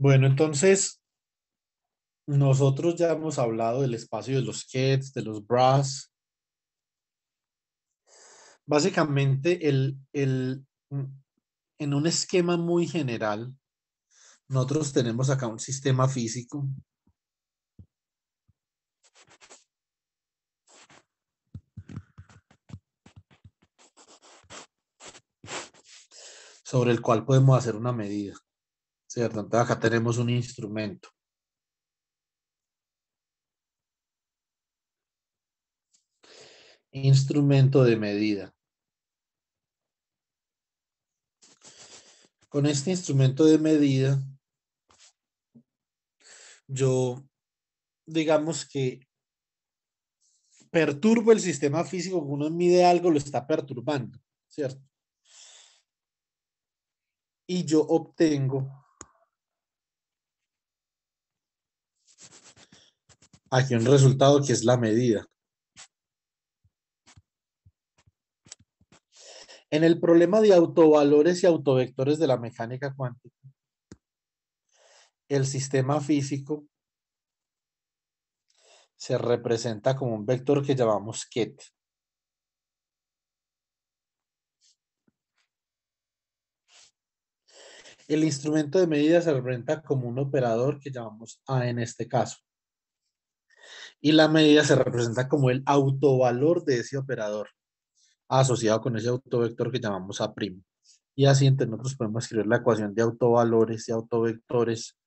Bueno, entonces nosotros ya hemos hablado del espacio de los Kets, de los Bras. Básicamente, en un esquema muy general, nosotros tenemos acá un sistema físico sobre el cual podemos hacer una medida, ¿cierto? Entonces acá tenemos un instrumento de medida. Con este instrumento de medida, yo, digamos que perturbo el sistema físico, cuando uno mide algo, lo está perturbando, ¿cierto? Y yo obtengo aquí un resultado que es la medida. En el problema de autovalores y autovectores de la mecánica cuántica, el sistema físico se representa como un vector que llamamos ket. El instrumento de medida se representa como un operador que llamamos A en este caso. Y la medida se representa como el autovalor de ese operador asociado con ese autovector que llamamos A'. Y así entre nosotros podemos escribir la ecuación de autovalores y autovectores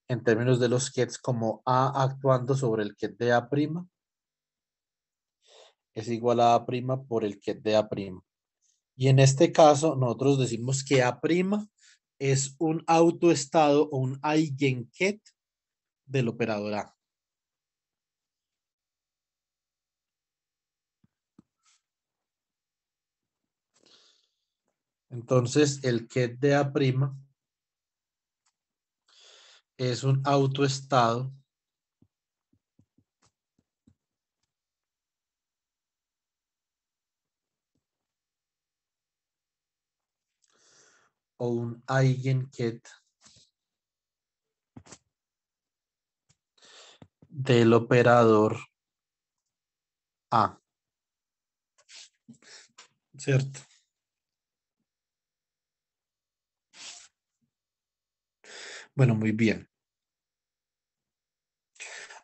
en términos de los kets como A actuando sobre el ket de A' es igual a A' por el ket de A'. Y en este caso, nosotros decimos que A' es un autoestado o un eigenket del operador A. Entonces, el ket de A' es un autoestado o un eigenket del operador A, ¿cierto? Bueno, muy bien.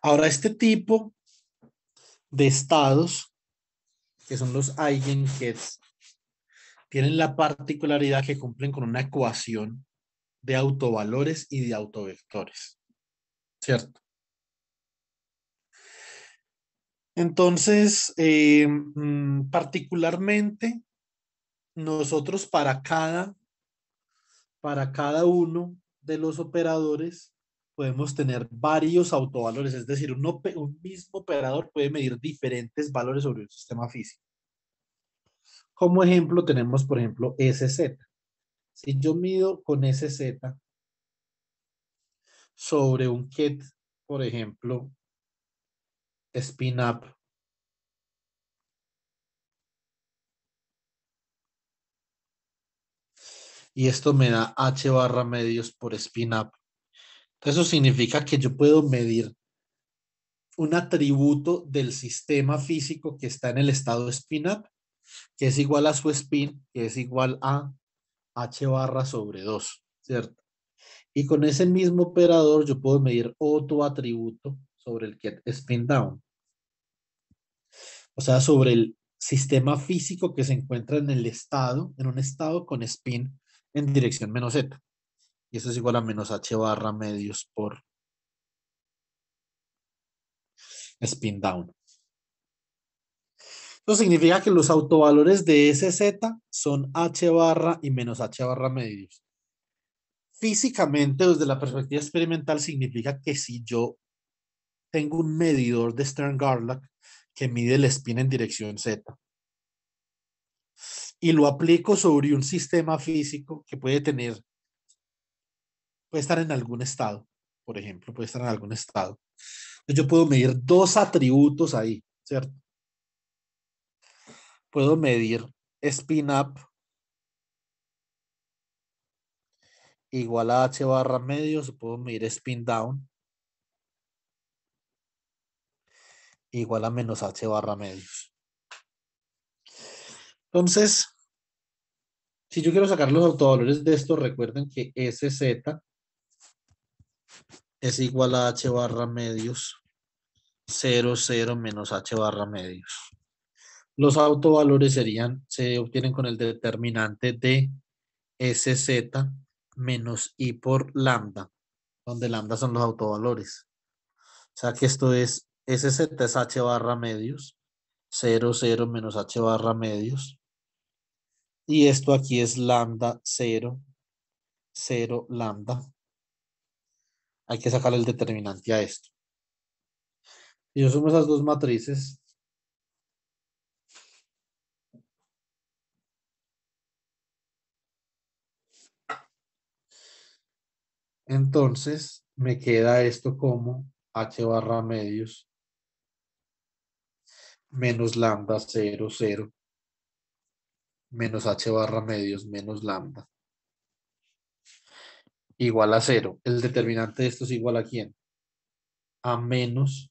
Ahora, este tipo de estados, que son los eigenkets, tienen la particularidad que cumplen con una ecuación de autovalores y de autovectores, ¿cierto? Entonces, particularmente, nosotros para cada uno de los operadores podemos tener varios autovalores, es decir, un mismo operador puede medir diferentes valores sobre un sistema físico. Como ejemplo, tenemos, por ejemplo, SZ. Si yo mido con SZ sobre un ket, por ejemplo, spin up, y esto me da H barra medios por spin up. Eso significa que yo puedo medir un atributo del sistema físico que está en el estado spin up, que es igual a su spin, que es igual a H barra sobre 2, ¿cierto? Y con ese mismo operador yo puedo medir otro atributo sobre el get spin down, o sea, sobre el sistema físico que se encuentra en un estado con spin en dirección menos z. Y eso es igual a menos H barra medios por spin down. Eso significa que los autovalores de SZ son H barra y menos H barra medios. Físicamente, desde la perspectiva experimental, significa que si yo tengo un medidor de Stern-Garlock que mide el spin en dirección Z y lo aplico sobre un sistema físico que puede estar en algún estado, por ejemplo, puede estar en algún estado. Entonces yo puedo medir dos atributos ahí, ¿cierto? Puedo medir spin up igual a h barra medios, puedo medir spin down, igual a menos h barra medios. Entonces, si yo quiero sacar los autovalores de esto, recuerden que SZ es igual a h barra medios 0, 0 menos h barra medios. Los autovalores se obtienen con el determinante de SZ menos I por lambda, donde lambda son los autovalores. O sea que esto es SZ es h barra medios, 0, 0 menos h barra medios. Y esto aquí es lambda 0, 0 lambda. Hay que sacar el determinante a esto. Si yo sumo esas dos matrices, entonces me queda esto como h barra medios menos lambda 0, 0 menos h barra medios menos lambda igual a 0. El determinante de esto es igual a ¿quién? A menos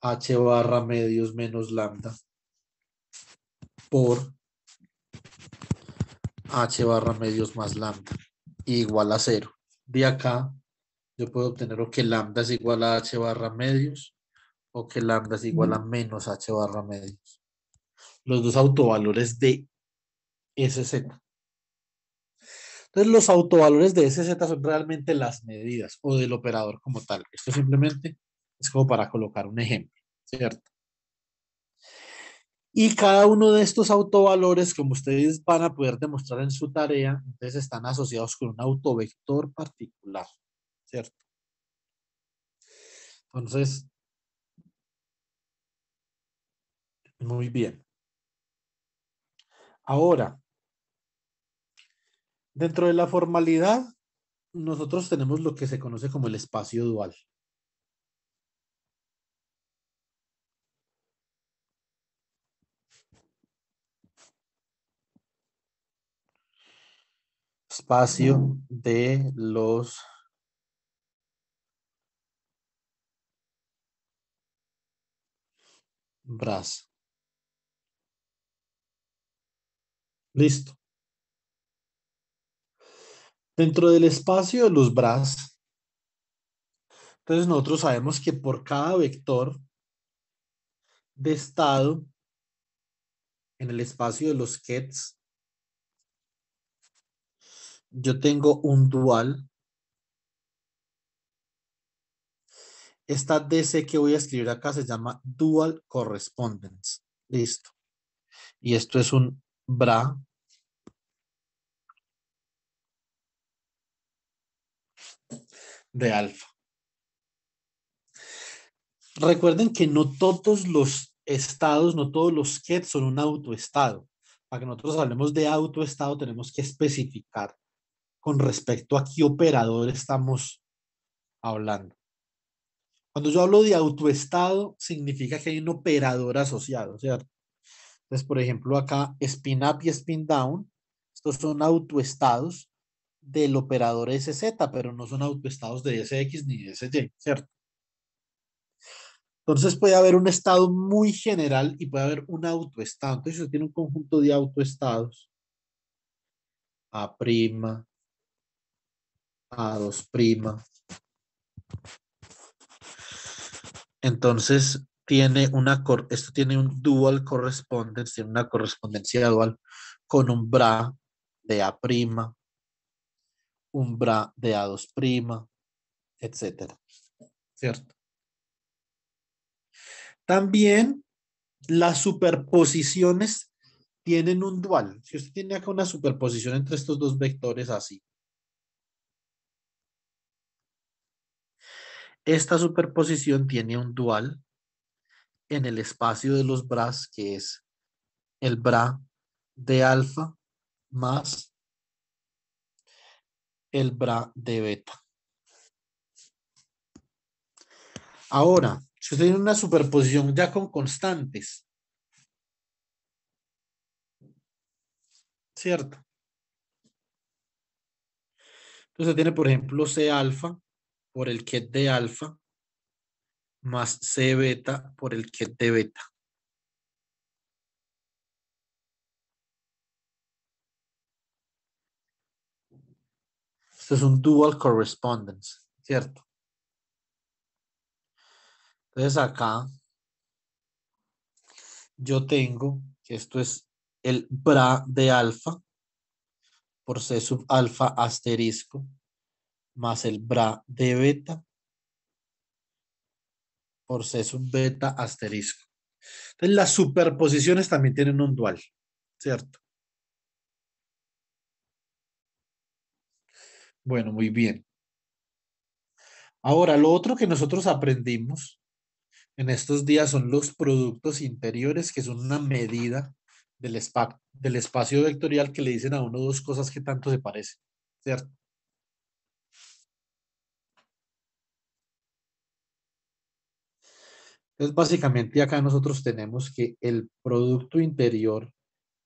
h barra medios menos lambda por h barra medios más lambda igual a 0. De acá yo puedo obtener o que lambda es igual a h barra medios o que lambda es igual a menos h barra medios. Los dos autovalores de SZ. Entonces los autovalores de SZ son realmente las medidas o del operador como tal. Esto simplemente es como para colocar un ejemplo, ¿cierto? Y cada uno de estos autovalores, como ustedes van a poder demostrar en su tarea, entonces están asociados con un autovector particular, ¿cierto? Entonces, muy bien. Ahora, dentro de la formalidad, nosotros tenemos lo que se conoce como el espacio dual. Espacio de los bras. Listo. Dentro del espacio de los bras, entonces nosotros sabemos que por cada vector de estado en el espacio de los kets, yo tengo un dual. Esta DC que voy a escribir acá se llama dual correspondence. Listo. Y esto es un bra de alfa. Recuerden que no todos los estados, no todos los kets son un autoestado. Para que nosotros hablemos de autoestado, tenemos que especificar con respecto a qué operador estamos hablando. Cuando yo hablo de autoestado, significa que hay un operador asociado, ¿cierto? Entonces, por ejemplo, acá spin up y spin down, estos son autoestados del operador SZ, pero no son autoestados de SX ni de SY, ¿cierto? Entonces puede haber un estado muy general y puede haber un autoestado. Entonces, usted tiene un conjunto de autoestados, A', A2'. Entonces, esto tiene un dual correspondence, tiene una correspondencia dual con un bra de A', un bra de A2', etcétera, ¿cierto? También las superposiciones tienen un dual. Si usted tiene acá una superposición entre estos dos vectores así, esta superposición tiene un dual en el espacio de los bras, que es el bra de alfa más el bra de beta. Ahora, si usted tiene una superposición ya con constantes, ¿cierto? Entonces tiene, por ejemplo, C alfa por el ket de alfa más C beta por el ket de beta. Esto es un dual correspondence, ¿cierto? Entonces acá yo tengo que esto es el bra de alfa por C sub alfa asterisco más el bra de beta por C sub beta asterisco. Entonces las superposiciones también tienen un dual, ¿cierto? Bueno, muy bien. Ahora, lo otro que nosotros aprendimos en estos días son los productos interiores, que son una medida del espacio vectorial que le dicen a uno dos cosas que tanto se parecen, ¿cierto? Entonces, básicamente acá nosotros tenemos que el producto interior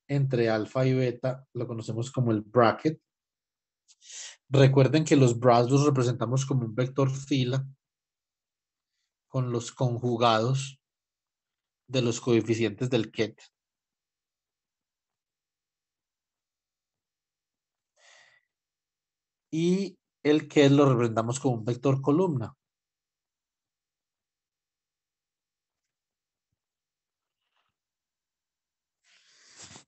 entre alfa y beta lo conocemos como el bracket. Recuerden que los bras los representamos como un vector fila con los conjugados de los coeficientes del ket. Y el ket lo representamos como un vector columna.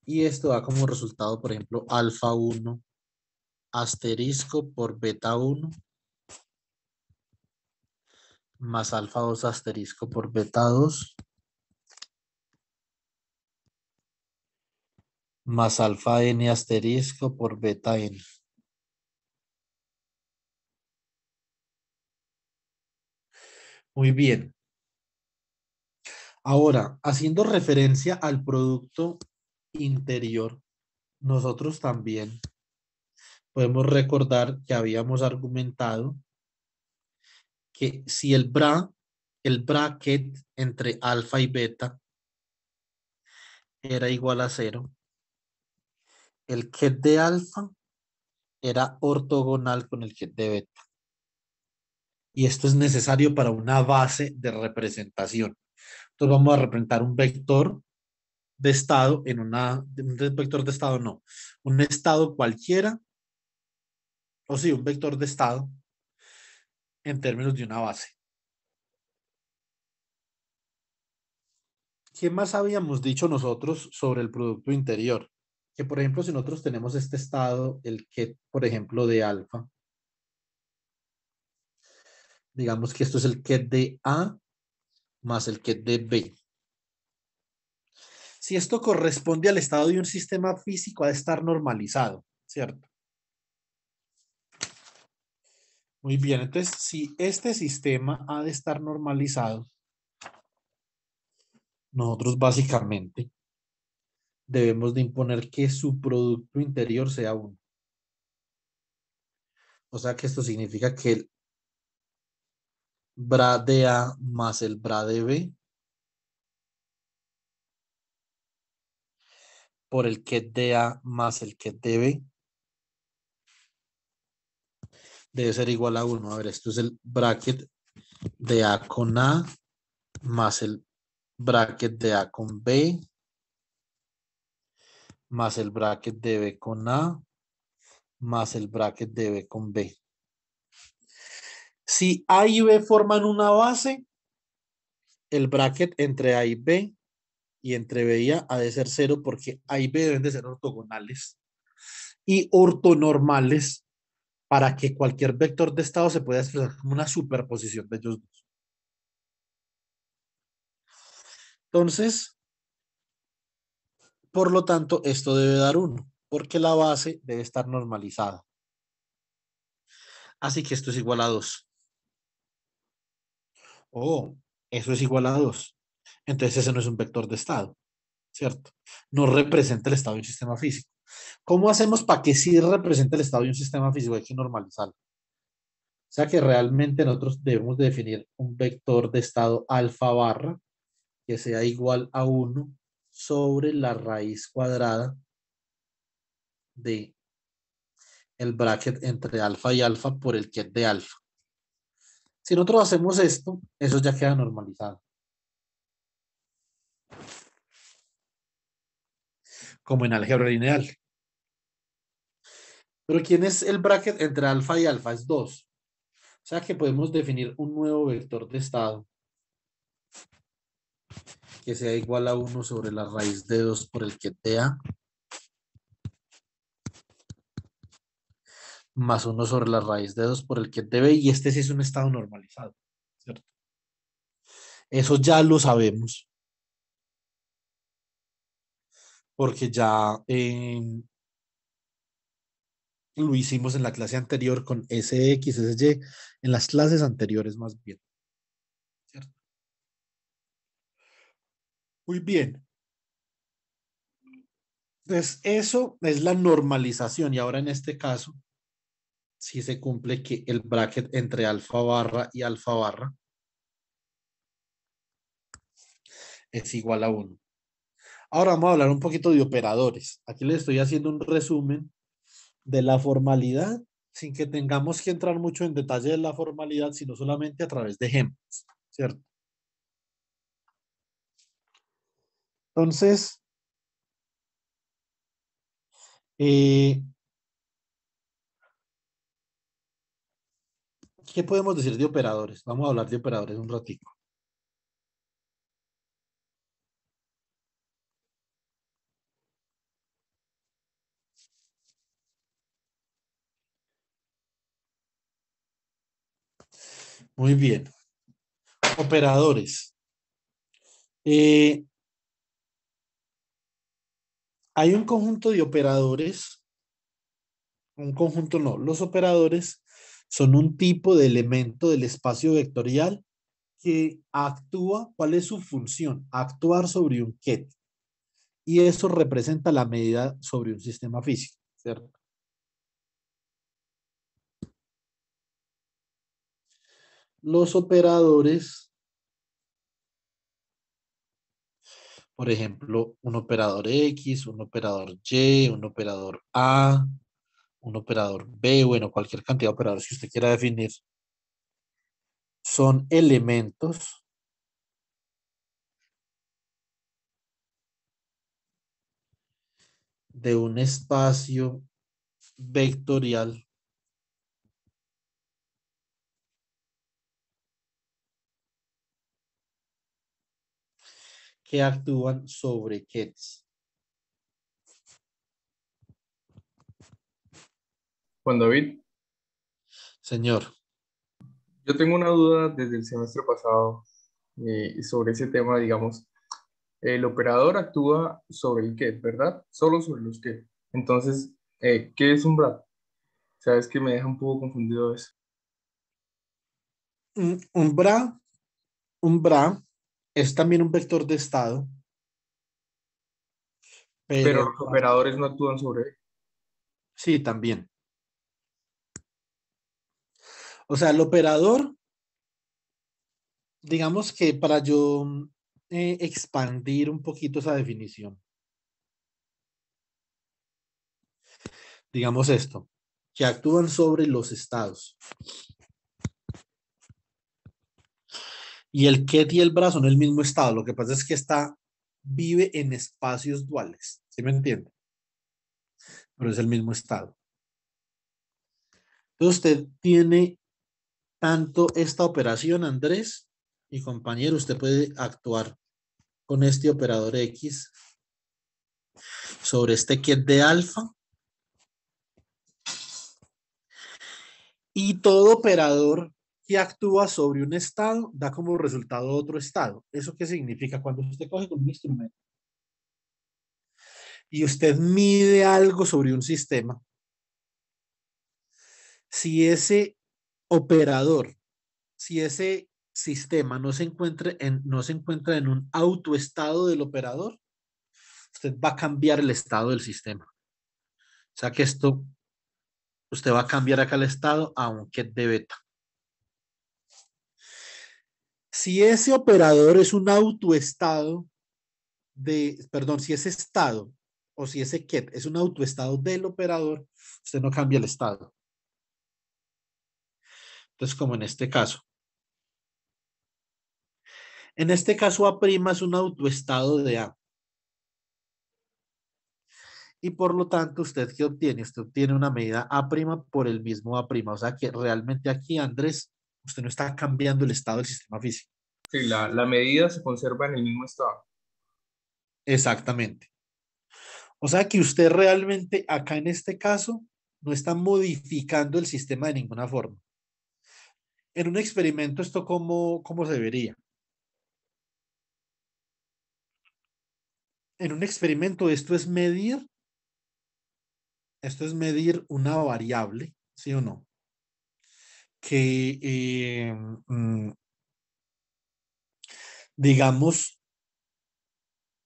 Y esto da como resultado, por ejemplo, alfa 1 asterisco por beta 1 más alfa 2 asterisco por beta 2 más alfa n asterisco por beta n. Muy bien. Ahora, haciendo referencia al producto interior, nosotros también podemos recordar que habíamos argumentado que si el bracket entre alfa y beta era igual a cero, el ket de alfa era ortogonal con el ket de beta. Y esto es necesario para una base de representación. Entonces vamos a representar un vector de estado un vector de estado no, un estado cualquiera, o sí, un vector de estado en términos de una base. ¿Qué más habíamos dicho nosotros sobre el producto interior? Que por ejemplo, si nosotros tenemos este estado, el ket, por ejemplo, de alfa, digamos que esto es el ket de A más el ket de B. Si esto corresponde al estado de un sistema físico, ha de estar normalizado, ¿cierto? Muy bien, entonces, si este sistema ha de estar normalizado, nosotros básicamente debemos de imponer que su producto interior sea uno. O sea que esto significa que el bra de A más el bra de B por el ket de A más el ket de B debe ser igual a uno. A ver, esto es el bracket de A con A más el bracket de A con B más el bracket de B con A más el bracket de B con B. Si A y B forman una base, el bracket entre A y B y entre B y A ha de ser cero porque A y B deben de ser ortogonales y ortonormales para que cualquier vector de estado se pueda expresar como una superposición de ellos dos. Entonces, por lo tanto, esto debe dar uno porque la base debe estar normalizada. Así que esto es igual a 2. Oh, eso es igual a 2. Entonces ese no es un vector de estado, ¿cierto? No representa el estado de un sistema físico. ¿Cómo hacemos para que sí represente el estado de un sistema físico? Hay que normalizarlo. O sea que realmente nosotros debemos de definir un vector de estado alfa barra que sea igual a 1 sobre la raíz cuadrada de el bracket entre alfa y alfa por el ket de alfa. Si nosotros hacemos esto, eso ya queda normalizado. Como en álgebra lineal. Pero ¿quién es el bracket entre alfa y alfa? Es 2. O sea que podemos definir un nuevo vector de estado que sea igual a 1 sobre la raíz de 2 por el ket de A más 1 sobre la raíz de 2 por el ket de B, y este sí es un estado normalizado, ¿cierto? Eso ya lo sabemos, porque ya lo hicimos en la clase anterior con SX, SY, en las clases anteriores más bien, ¿cierto? Muy bien. Entonces, eso es la normalización, y ahora en este caso, si se cumple que el bracket entre alfa barra y alfa barra es igual a 1. Ahora vamos a hablar un poquito de operadores. Aquí les estoy haciendo un resumen de la formalidad, sin que tengamos que entrar mucho en detalle de la formalidad, sino solamente a través de ejemplos, ¿cierto? Entonces, eh, ¿qué podemos decir de operadores? Vamos a hablar de operadores un ratico. Muy bien. Operadores. Eh, Hay un conjunto de operadores, un conjunto no, los operadores son un tipo de elemento del espacio vectorial que actúa, ¿cuál es su función? Actuar sobre un ket. Y eso representa la medida sobre un sistema físico, ¿cierto? Los operadores, por ejemplo, un operador X, un operador Y, un operador A, un operador B, bueno, cualquier cantidad de operadores que usted quiera definir, son elementos de un espacio vectorial que actúan sobre kets. Juan David, Señor, yo tengo una duda desde el semestre pasado sobre ese tema, digamos, el operador actúa sobre el qué, ¿verdad? Solo sobre los qué. Entonces, ¿qué es un BRAC? Sabes que me deja un poco confundido eso. un bra, un bra es también un vector de estado, Pero pero los operadores no actúan sobre él. sí, también. O sea, el operador, digamos que para yo expandir un poquito esa definición, digamos esto, que actúan sobre los estados. Y el ket y el bra son el mismo estado. Lo que pasa es que vive en espacios duales. ¿Sí me entiende? Pero es el mismo estado. Entonces usted tiene tanto esta operación, Andrés y compañero, usted puede actuar con este operador X sobre este ket de alfa, y todo operador que actúa sobre un estado da como resultado otro estado. ¿Eso qué significa? Cuando usted coge con un instrumento y usted mide algo sobre un sistema, si ese operador, si ese sistema no se encuentra en un autoestado del operador, usted va a cambiar el estado del sistema. O sea que esto, usted va a cambiar acá el estado a un ket de beta. Si ese operador es un autoestado perdón, si ese estado o si ese ket es un autoestado del operador, usted no cambia el estado. Entonces, como en este caso. En este caso, A' es un autoestado de A. Y por lo tanto, ¿usted qué obtiene? Usted obtiene una medida A' por el mismo A'. O sea que realmente aquí, Andrés, usted no está cambiando el estado del sistema físico. Sí, la medida se conserva en el mismo estado. Exactamente. O sea que usted realmente acá en este caso no está modificando el sistema de ninguna forma. En un experimento, ¿esto cómo se vería? En un experimento, esto es medir una variable, ¿sí o no? Que, mm, digamos,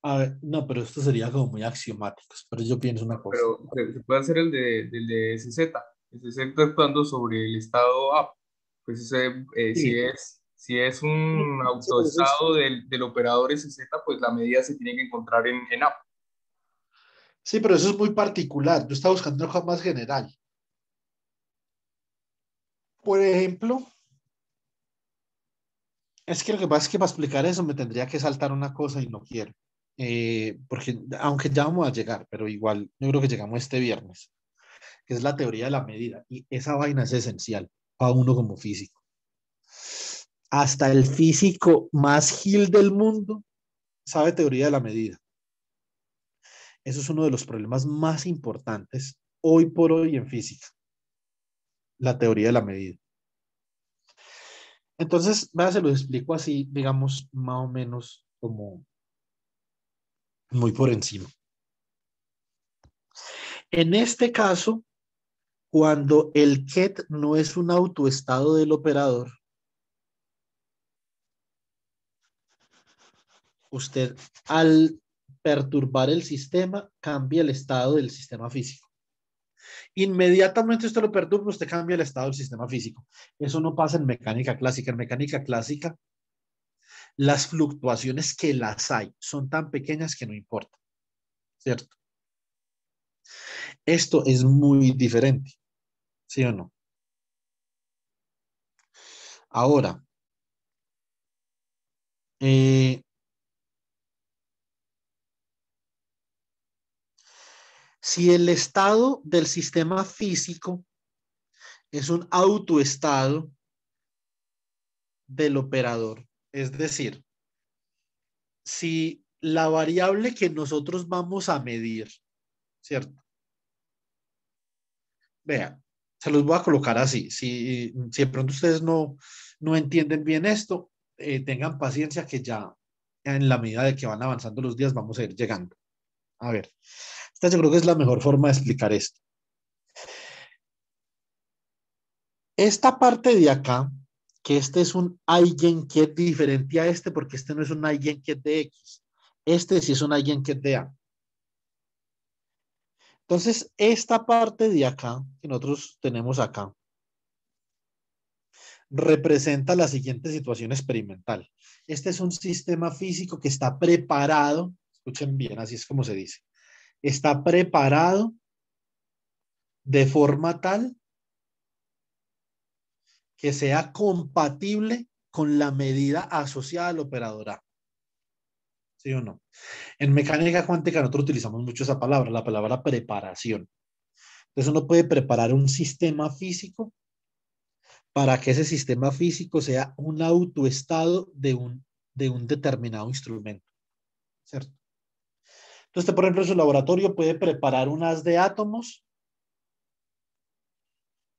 a ver, no, pero esto sería como muy axiomático, pero yo pienso una cosa. Pero se puede hacer el de SZ. SZ actuando sobre el estado up. Pues Sí, si es un sí, pero eso es, autoestado del operador SZ, pues la medida se tiene que encontrar en up. sí, pero eso es muy particular. Yo estaba buscando algo más general. Por ejemplo, es que lo que pasa es que para explicar eso me tendría que saltar una cosa y no quiero. Porque aunque ya vamos a llegar, pero igual yo creo que llegamos este viernes, que es la teoría de la medida. Y esa vaina es esencial para uno como físico. Hasta el físico más gil del mundo sabe teoría de la medida. Eso es uno de los problemas más importantes hoy por hoy en física, la teoría de la medida. Entonces, vea, se lo explico así, digamos, más o menos como muy por encima. En este caso, cuando el ket no es un autoestado del operador, usted al perturbar el sistema cambia el estado del sistema físico. Inmediatamente usted lo perturba, usted cambia el estado del sistema físico. Eso no pasa en mecánica clásica. En mecánica clásica, las fluctuaciones que las hay son tan pequeñas que no importa, ¿cierto? Esto es muy diferente, ¿sí o no? Ahora, eh, si el estado del sistema físico es un autoestado del operador, es decir, si la variable que nosotros vamos a medir, ¿cierto? Vea, se los voy a colocar así. Si de pronto ustedes no entienden bien esto, tengan paciencia que ya en la medida de que van avanzando los días vamos a ir llegando. A ver, esta yo creo que es la mejor forma de explicar esto. Esta parte de acá, que este es un eigenket diferente a este, porque este no es un eigenket de X. Este sí es un eigenket de A. Entonces, esta parte de acá, que nosotros tenemos acá, representa la siguiente situación experimental. Este es un sistema físico que está preparado, escuchen bien, así es como se dice, está preparado de forma tal que sea compatible con la medida asociada al operador A. ¿Sí o no? En mecánica cuántica nosotros utilizamos mucho esa palabra, la palabra preparación. Entonces uno puede preparar un sistema físico para que ese sistema físico sea un autoestado de un determinado instrumento, ¿cierto? Entonces, usted, por ejemplo, en su laboratorio puede preparar un haz de átomos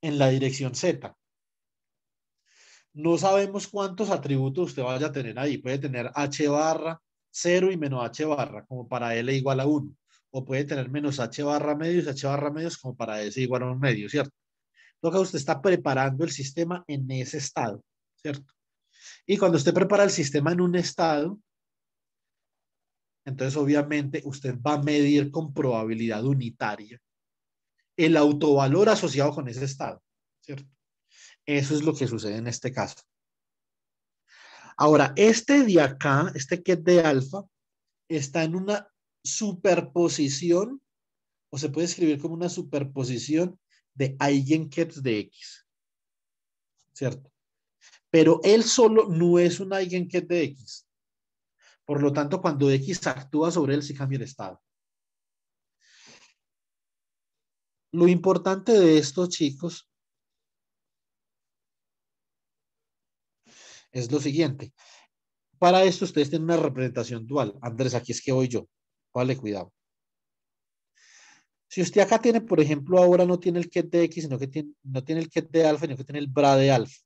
en la dirección Z. No sabemos cuántos atributos usted vaya a tener ahí. Puede tener H barra 0 y menos H barra, como para L igual a 1. O puede tener menos H barra medios, H barra medios, como para S igual a un medio, ¿cierto? Entonces, usted está preparando el sistema en ese estado, ¿cierto? Y cuando usted prepara el sistema en un estado, entonces obviamente usted va a medir con probabilidad unitaria el autovalor asociado con ese estado, ¿cierto? Eso es lo que sucede en este caso. Ahora, este de acá, este ket de alfa, está en una superposición o se puede escribir como una superposición de eigenkets de X, ¿cierto? Pero él solo no es un eigenket de X. Por lo tanto, cuando X actúa sobre él, sí cambia el estado. Lo importante de estos chicos es lo siguiente. Para esto ustedes tienen una representación dual. Andrés, aquí es que voy yo. Vale, cuidado. Si usted acá tiene, por ejemplo, ahora no tiene el ket de X, sino que no tiene el ket de alfa, sino que tiene el bra de alfa.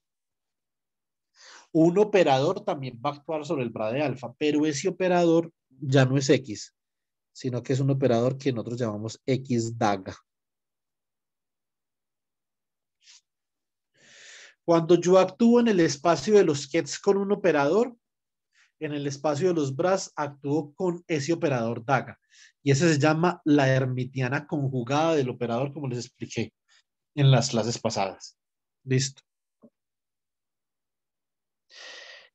Un operador también va a actuar sobre el bra de alfa, pero ese operador ya no es X, sino que es un operador que nosotros llamamos X daga. Cuando yo actúo en el espacio de los kets con un operador, en el espacio de los bras actúo con ese operador daga. Y ese se llama la hermitiana conjugada del operador, como les expliqué en las clases pasadas. Listo.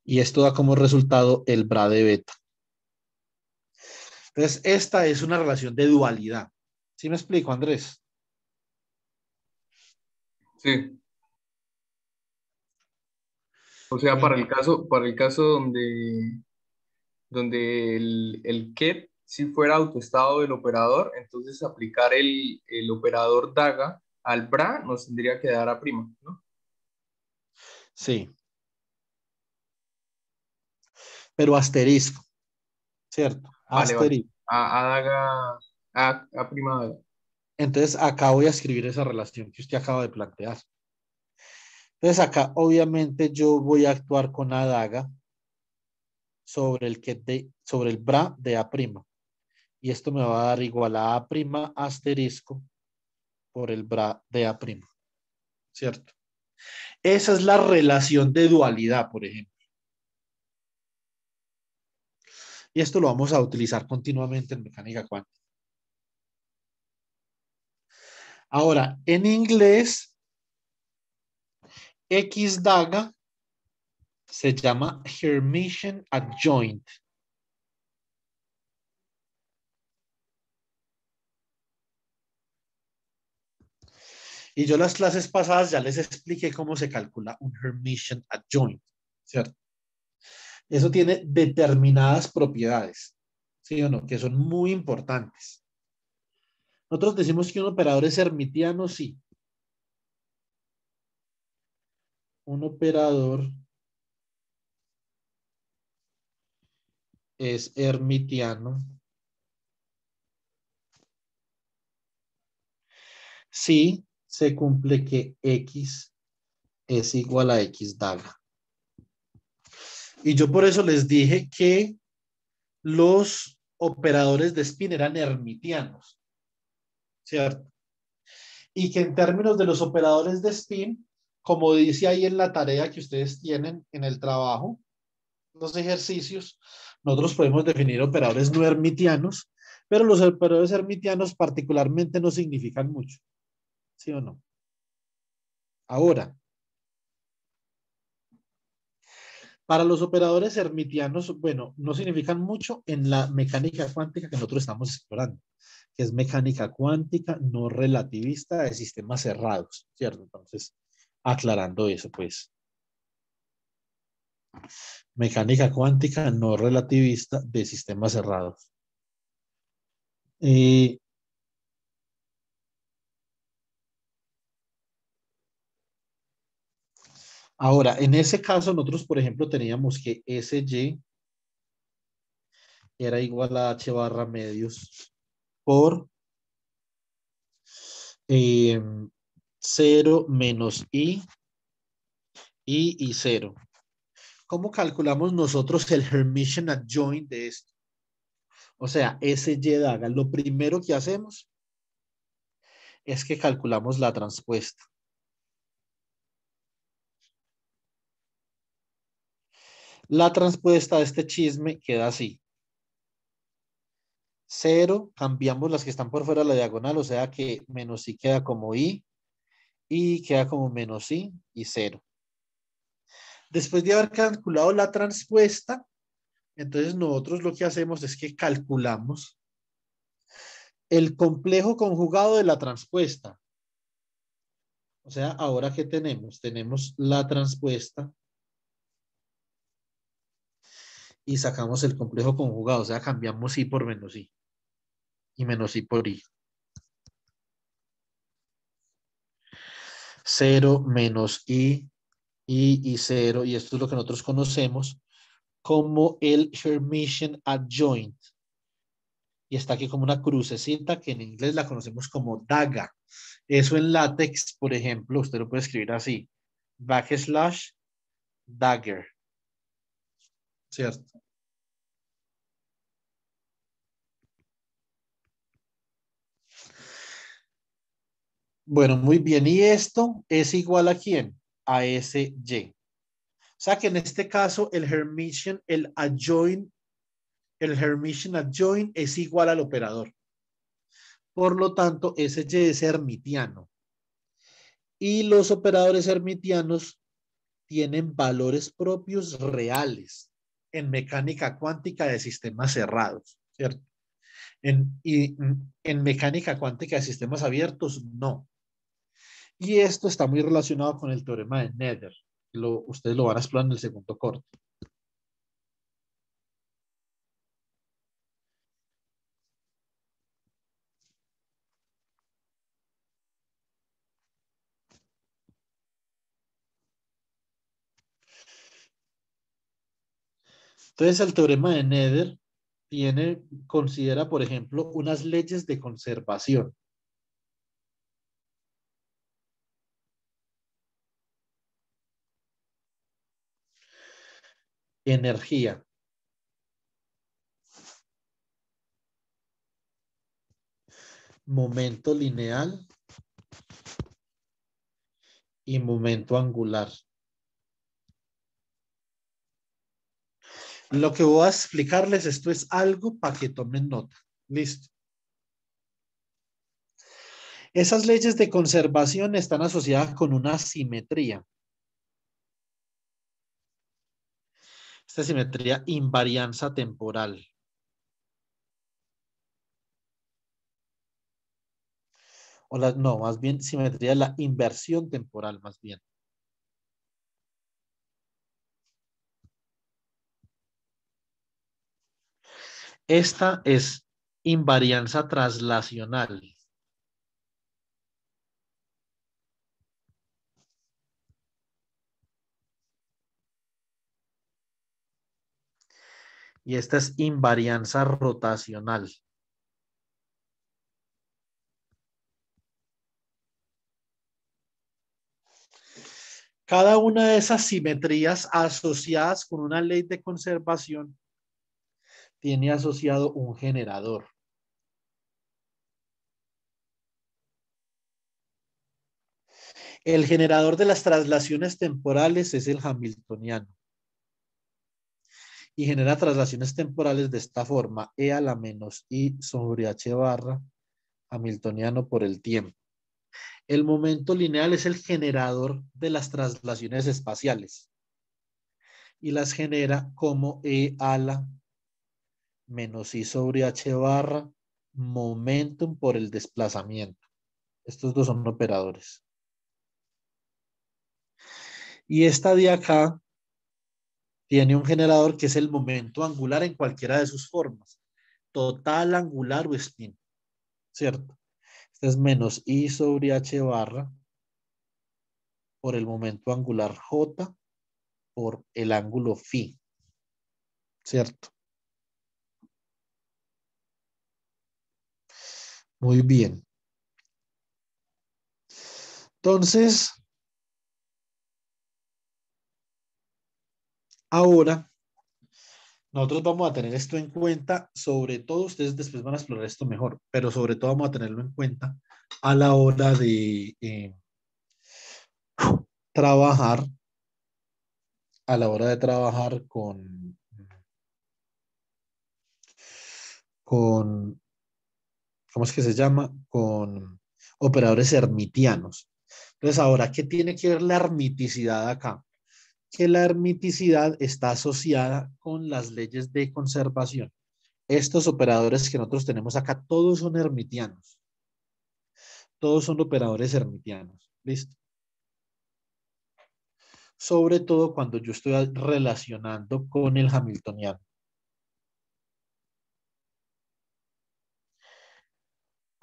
Y esto da como resultado el bra de beta. Entonces, esta es una relación de dualidad. ¿Sí me explico, Andrés? Sí. O sea, para el caso donde el ket si fuera autoestado del operador, entonces aplicar el operador daga al bra nos tendría que dar a prima, ¿no? Sí, pero asterisco, ¿cierto? Vale, vale. Asterisco. A daga, a prima daga. Entonces, acá voy a escribir esa relación que usted acaba de plantear. Entonces, acá obviamente yo voy a actuar con A daga sobre sobre el bra de A'. Y esto me va a dar igual a A' asterisco por el bra de A', ¿cierto? Esa es la relación de dualidad, por ejemplo. Y esto lo vamos a utilizar continuamente en mecánica cuántica. Ahora, en inglés, X daga se llama Hermitian adjoint. Y yo las clases pasadas ya les expliqué cómo se calcula un Hermitian adjoint, ¿cierto? Eso tiene determinadas propiedades, ¿sí o no? Que son muy importantes. Nosotros decimos que un operador es hermitiano, sí. Un operador es hermitiano si se cumple que X es igual a X daga. Y yo por eso les dije que los operadores de spin eran hermitianos, ¿cierto? Y que en términos de los operadores de spin, como dice ahí en la tarea que ustedes tienen en el trabajo, los ejercicios, nosotros podemos definir operadores no hermitianos, pero los operadores hermitianos particularmente no significan mucho, ¿sí o no? Ahora, para los operadores hermitianos, bueno, no significan mucho en la mecánica cuántica que nosotros estamos explorando, que es mecánica cuántica no relativista de sistemas cerrados, ¿cierto? Entonces, aclarando eso, pues, mecánica cuántica no relativista de sistemas cerrados. Eh, Ahora, en ese caso, nosotros, por ejemplo, teníamos que SY era igual a H barra medios por 0 menos I y 0. ¿Cómo calculamos nosotros el Hermitian adjoint de esto? O sea, SY daga. Lo primero que hacemos es que calculamos la transpuesta. La transpuesta de este chisme queda así. 0, cambiamos las que están por fuera de la diagonal, o sea que menos I queda como I y queda como menos I y 0. Después de haber calculado la transpuesta, entonces nosotros lo que hacemos es que calculamos El complejo conjugado de la transpuesta. O sea, ahora ¿qué tenemos? Tenemos la transpuesta y sacamos el complejo conjugado. O sea, cambiamos i por menos i y menos i por i. 0 menos i y 0. Y esto es lo que nosotros conocemos como el Hermitian adjoint. Y está aquí como una crucecita que en inglés la conocemos como daga. Eso en látex, por ejemplo, usted lo puede escribir así. Backslash dagger. ¿Cierto? Bueno, muy bien. ¿Y esto es igual a quién? A ese y. O sea que en este caso el Hermitian adjoint es igual al operador. Por lo tanto, ese y es hermitiano. Y los operadores hermitianos tienen valores propios reales en mecánica cuántica de sistemas cerrados, ¿cierto? En mecánica cuántica de sistemas abiertos, no. Y esto está muy relacionado con el teorema de Nether. Ustedes lo van a explorar en el segundo corte. Entonces, el teorema de Nether considera, por ejemplo, unas leyes de conservación. Energía, momento lineal y momento angular. Lo que voy a explicarles, esto es algo para que tomen nota. Listo. Esas leyes de conservación están asociadas con una simetría. Esta simetría invarianza temporal. No, más bien simetría de la inversión temporal, más bien. Esta es invarianza traslacional. Y esta es invarianza rotacional. Cada una de esas simetrías asociadas con una ley de conservación tiene asociado un generador. El generador de las traslaciones temporales es el hamiltoniano. Y genera traslaciones temporales de esta forma: E a la menos I sobre H barra hamiltoniano por el tiempo. El momento lineal es el generador de las traslaciones espaciales. Y las genera como E a la menos I sobre H barra momentum por el desplazamiento. Estos dos son operadores. Y esta de acá tiene un generador que es el momento angular en cualquiera de sus formas. Total, angular o spin. ¿Cierto? Este es menos I sobre H barra por el momento angular J por el ángulo phi. ¿Cierto? Muy bien. Entonces, ahora nosotros vamos a tener esto en cuenta, sobre todo ustedes después van a explorar esto mejor, pero sobre todo vamos a tenerlo en cuenta a la hora de trabajar, a la hora de trabajar con, ¿cómo es que se llama? Con operadores hermitianos. Entonces, ahora, ¿qué tiene que ver la hermiticidad acá? Que la hermiticidad está asociada con las leyes de conservación. Estos operadores que nosotros tenemos acá, todos son hermitianos. Todos son operadores hermitianos. ¿Listo? Sobre todo cuando yo estoy relacionando con el hamiltoniano.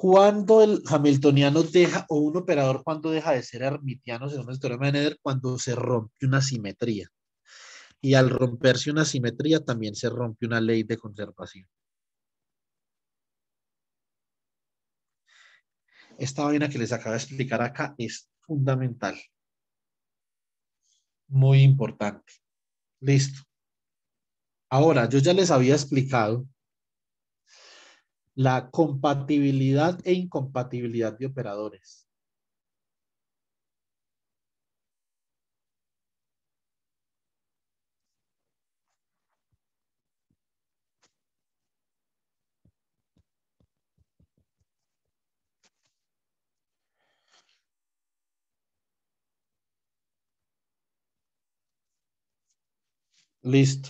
Cuando el hamiltoniano deja, o un operador cuando deja de ser hermitiano, según el teorema de Nether, cuando se rompe una simetría. Y al romperse una simetría también se rompe una ley de conservación. Esta vaina que les acabo de explicar acá es fundamental, muy importante. Listo. Ahora, yo ya les había explicado la compatibilidad e incompatibilidad de operadores. Listo.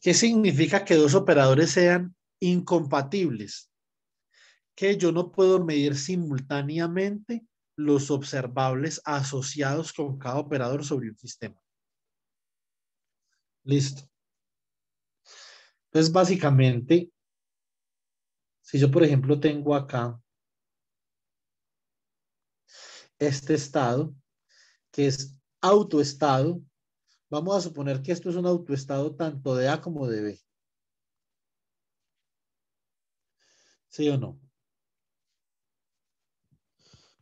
¿Qué significa que dos operadores sean incompatibles? Que yo no puedo medir simultáneamente los observables asociados con cada operador sobre un sistema. Listo. Entonces, básicamente, si yo, por ejemplo, tengo acá este estado, que es autoestado, vamos a suponer que esto es un autoestado tanto de A como de B. ¿Sí o no?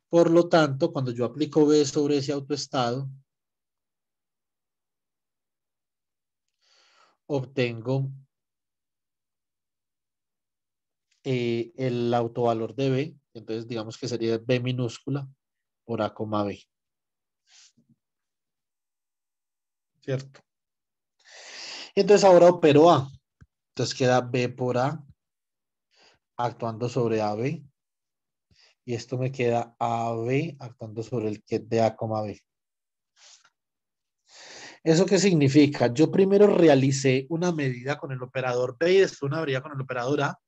Por lo tanto, cuando yo aplico B sobre ese autoestado, obtengo el autovalor de B. Entonces, digamos que sería B minúscula por A, B. ¿Cierto? Entonces, ahora opero A. Entonces, queda B por A actuando sobre AB. Y esto me queda AB actuando sobre el ket de A, B. ¿Eso qué significa? Yo primero realicé una medida con el operador B y después una medida con el operador A,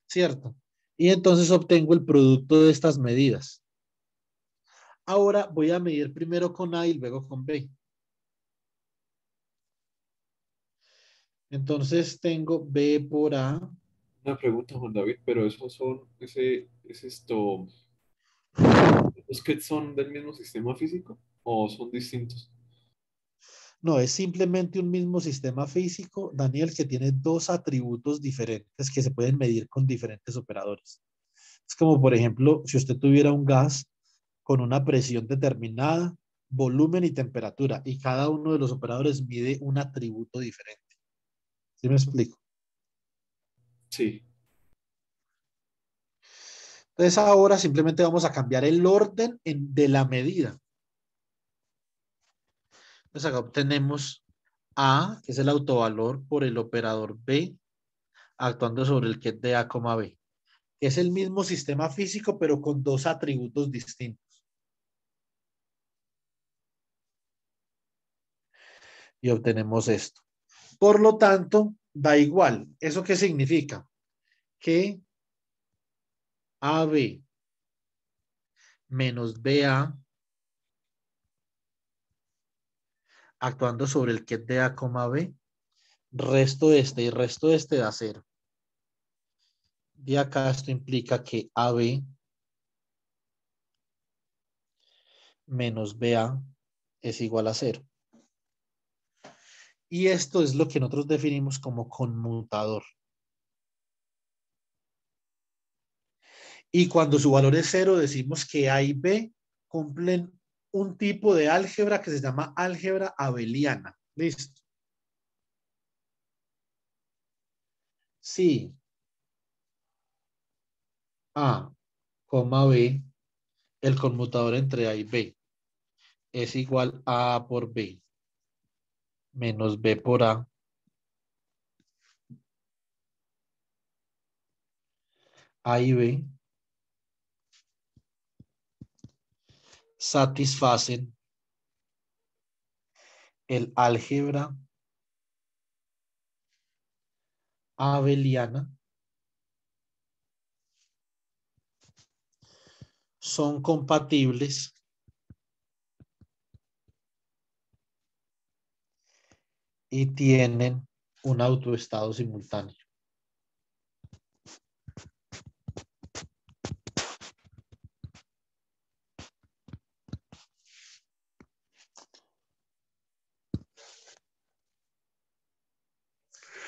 ¿cierto? Y entonces obtengo el producto de estas medidas. Ahora voy a medir primero con A y luego con B. Entonces tengo B por A. Una pregunta, Juan David, pero esos son, es esto, ¿los que son del mismo sistema físico o son distintos? No, es simplemente un mismo sistema físico, Daniel, que tiene dos atributos diferentes que se pueden medir con diferentes operadores. Es como, por ejemplo, si usted tuviera un gas con una presión determinada, volumen y temperatura, y cada uno de los operadores mide un atributo diferente. ¿Sí me explico? Sí, Entonces ahora simplemente vamos a cambiar el orden de la medida. Entonces acá obtenemos A, que es el autovalor por el operador B, actuando sobre el ket de A, B. Es el mismo sistema físico, pero con dos atributos distintos. Y obtenemos esto. Por lo tanto, da igual. ¿Eso qué significa? Que AB menos BA actuando sobre el ket de A, B, resto de este y resto de este da cero. Y acá esto implica que AB menos BA es igual a cero. Y esto es lo que nosotros definimos como conmutador. Y cuando su valor es cero, decimos que A y B cumplen un tipo de álgebra que se llama álgebra abeliana. ¿Listo? Sí, A, B, el conmutador entre A y B es igual a A por B menos B por A y B satisfacen el álgebra abeliana son compatibles y tienen un autoestado simultáneo.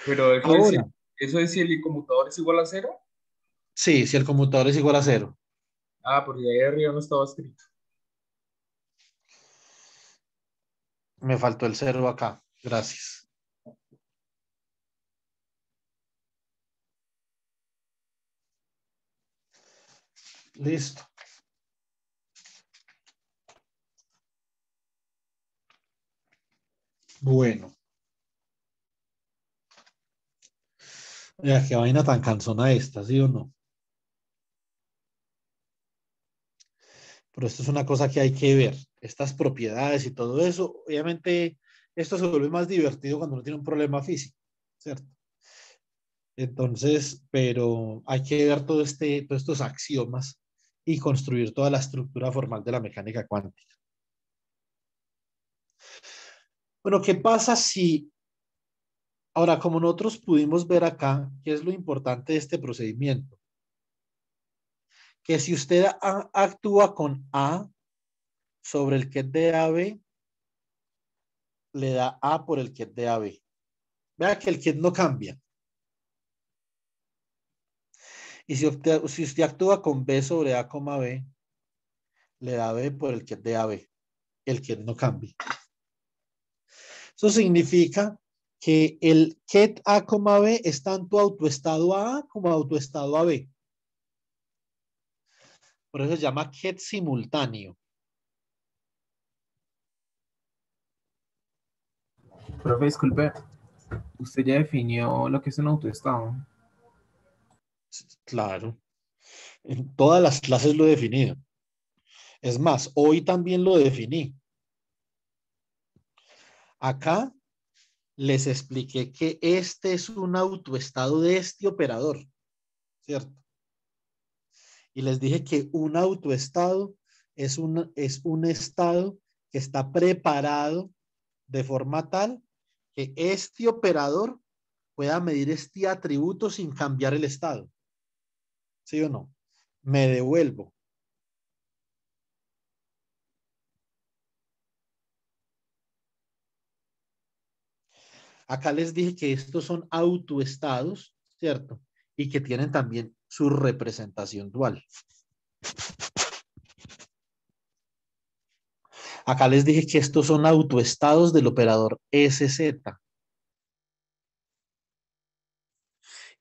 Pero Ahora, eso es si el conmutador es igual a cero. sí, si el conmutador es igual a cero. Ah, porque ahí arriba no estaba escrito. Me faltó el cero acá. Gracias. Listo. Bueno, ya qué vaina tan cansona esta, ¿sí o no? Pero esto es una cosa que hay que ver. Estas propiedades y todo eso, obviamente, esto se vuelve más divertido cuando uno tiene un problema físico, ¿cierto? Entonces, pero hay que ver todos estos axiomas y construir toda la estructura formal de la mecánica cuántica. Bueno, ¿qué pasa si, ahora, como nosotros pudimos ver acá, qué es lo importante de este procedimiento? Que si usted actúa con A sobre el ket de AB, le da A por el ket de AB. Vea que el ket no cambia. Y si usted actúa con B sobre A, B, le da B por el ket de AB. El ket no cambia. Eso significa que el ket A, B es tanto autoestado A como autoestado AB. Por eso se llama ket simultáneo. Profe, disculpe, usted ya definió lo que es un autoestado. Claro. En todas las clases lo he definido. Es más, hoy también lo definí. Acá les expliqué que este es un autoestado de este operador, ¿cierto? Y les dije que un autoestado es un estado que está preparado de forma tal que este operador pueda medir este atributo sin cambiar el estado. ¿Sí o no? Me devuelvo. Acá les dije que estos son autoestados, ¿cierto? Y que tienen también su representación dual. Acá les dije que estos son autoestados del operador SZ.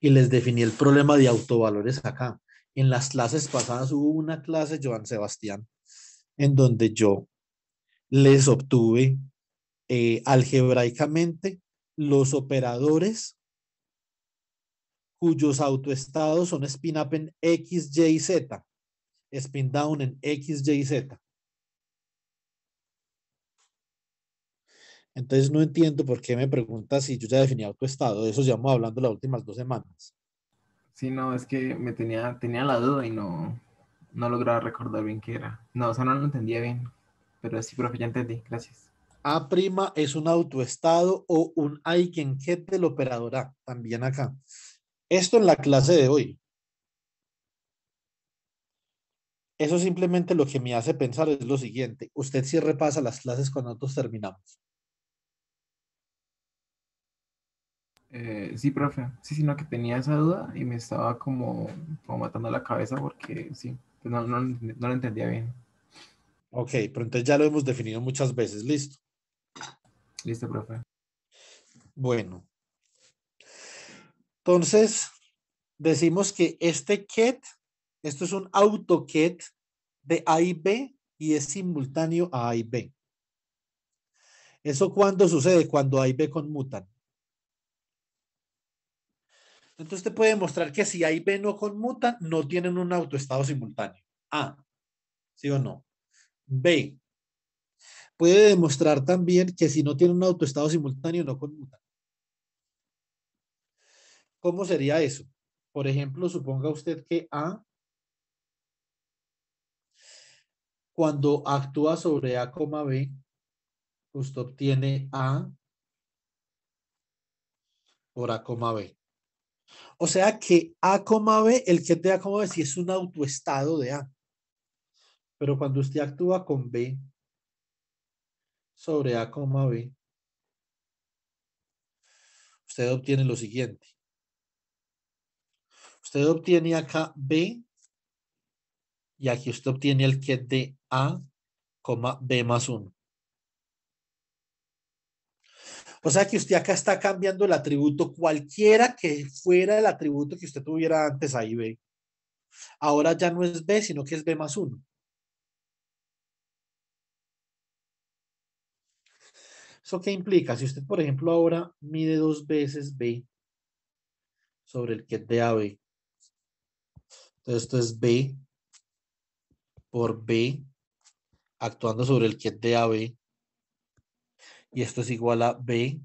Y les definí el problema de autovalores acá. En las clases pasadas hubo una clase, Joan Sebastián, en donde yo les obtuve algebraicamente los operadores cuyos autoestados son spin up en X, Y, Z, spin down en X, Y, Z. Entonces no entiendo por qué me pregunta si yo ya definí autoestado. De eso llevamos hablando las últimas 2 semanas. Sí, no, es que tenía la duda y no lograba recordar bien qué era. No, o sea, no lo entendía bien. Pero sí, profe, ya entendí. Gracias. A' es un autoestado o un eigenket del operador A, también acá. Esto en la clase de hoy. Eso simplemente lo que me hace pensar es lo siguiente. Usted sí repasa las clases cuando nosotros terminamos. Sí, profe. Sí, sino que tenía esa duda y me estaba como matando la cabeza porque sí, pues no lo entendía bien. Ok, pero entonces ya lo hemos definido muchas veces. Listo. Listo, profe. Bueno, entonces decimos que este ket, esto es un autoket de A y B y es simultáneo a A y B. ¿Eso cuándo sucede? Cuando A y B conmutan. Entonces usted puede demostrar que si A y B no conmutan, no tienen un autoestado simultáneo. A, ¿sí o no? B, puede demostrar también que si no tienen un autoestado simultáneo, no conmutan. ¿Cómo sería eso? Por ejemplo, suponga usted que A, cuando actúa sobre A, B, usted obtiene A por A, B. O sea que A, B, el que de A, B, sí es un autoestado de A. Pero cuando usted actúa con B sobre A, B, usted obtiene lo siguiente. Usted obtiene acá B y aquí usted obtiene el que de A, B más 1. O sea que usted acá está cambiando el atributo, cualquiera que fuera el atributo que usted tuviera antes ahí, B. Ahora ya no es B, sino que es B más 1. ¿Eso qué implica? Si usted, por ejemplo, ahora mide 2 veces B sobre el que de AB, entonces esto es B por B actuando sobre el que de AB, y esto es igual a B.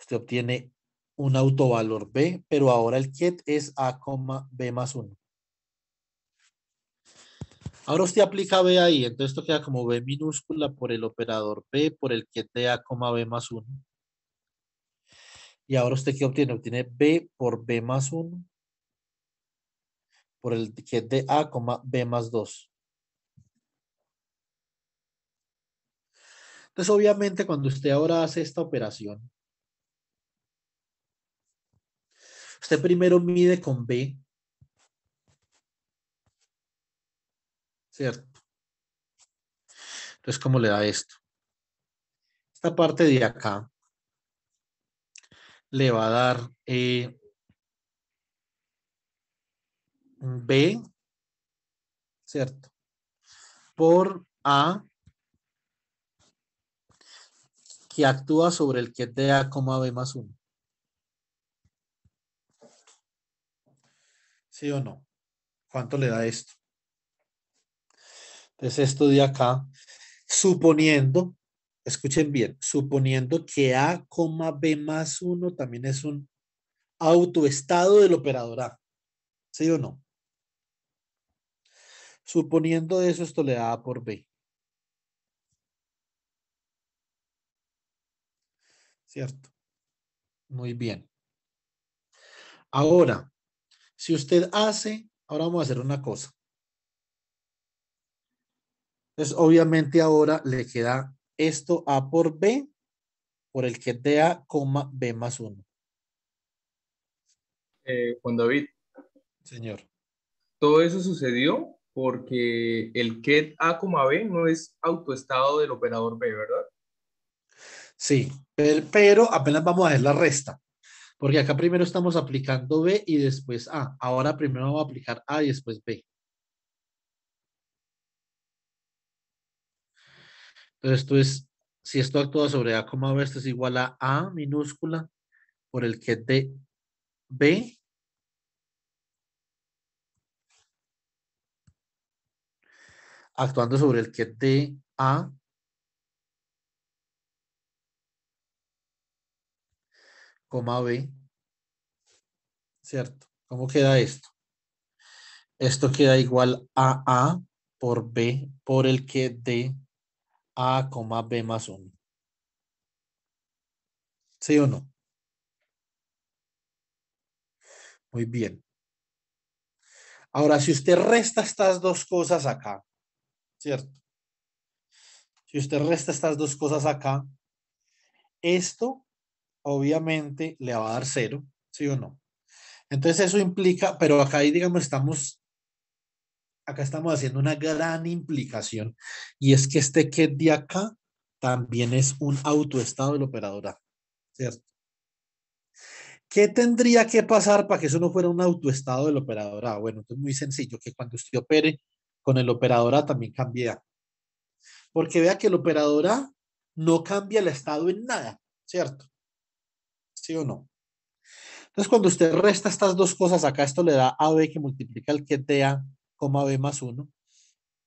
Usted obtiene un autovalor B, pero ahora el ket es A, B más 1. Ahora usted aplica B ahí, entonces esto queda como B minúscula por el operador B por el ket de A, B más 1. Y ahora usted ¿qué obtiene? Obtiene B por B más 1 por el ket de A, B más 2. Entonces obviamente cuando usted ahora hace esta operación, usted primero mide con B, ¿cierto? Entonces, ¿cómo le da esto? Esta parte de acá le va a dar B, ¿cierto? Por A que actúa sobre el ket de A, B más 1. ¿Sí o no? ¿Cuánto le da esto? Entonces esto de acá, suponiendo, escuchen bien, suponiendo que A, B más 1 también es un autoestado del operador A. ¿Sí o no? Suponiendo eso, esto le da A por B. ¿Cierto? Muy bien. Ahora, si usted hace, ahora vamos a hacer una cosa. Entonces, obviamente ahora le queda esto A por B por el que de A, B más 1. Juan David, Señor. todo eso sucedió porque el ket A, B no es autoestado del operador B, ¿verdad? Sí, pero apenas vamos a ver la resta. Porque acá primero estamos aplicando B y después A. Ahora primero vamos a aplicar A y después B. Entonces esto es, si esto actúa sobre A, B, esto es igual a A minúscula por el que de B actuando sobre el que de A, B, ¿cierto? ¿Cómo queda esto? Esto queda igual a A por B por el que de A, B más 1. ¿Sí o no? Muy bien. Ahora, si usted resta estas dos cosas acá, ¿cierto? Si usted resta estas dos cosas acá, esto obviamente le va a dar 0, ¿sí o no? Entonces eso implica, pero acá digamos acá estamos haciendo una gran implicación y es que este ket de acá también es un autoestado del operador A, ¿cierto? ¿Qué tendría que pasar para que eso no fuera un autoestado del operador A? Bueno, entonces es muy sencillo, que cuando usted opere con el operador A también cambie A. Porque vea que el operador A no cambia el estado en nada, ¿cierto? ¿Sí o no? Entonces, cuando usted resta estas dos cosas acá, esto le da AB que multiplica el ket de A, B más 1.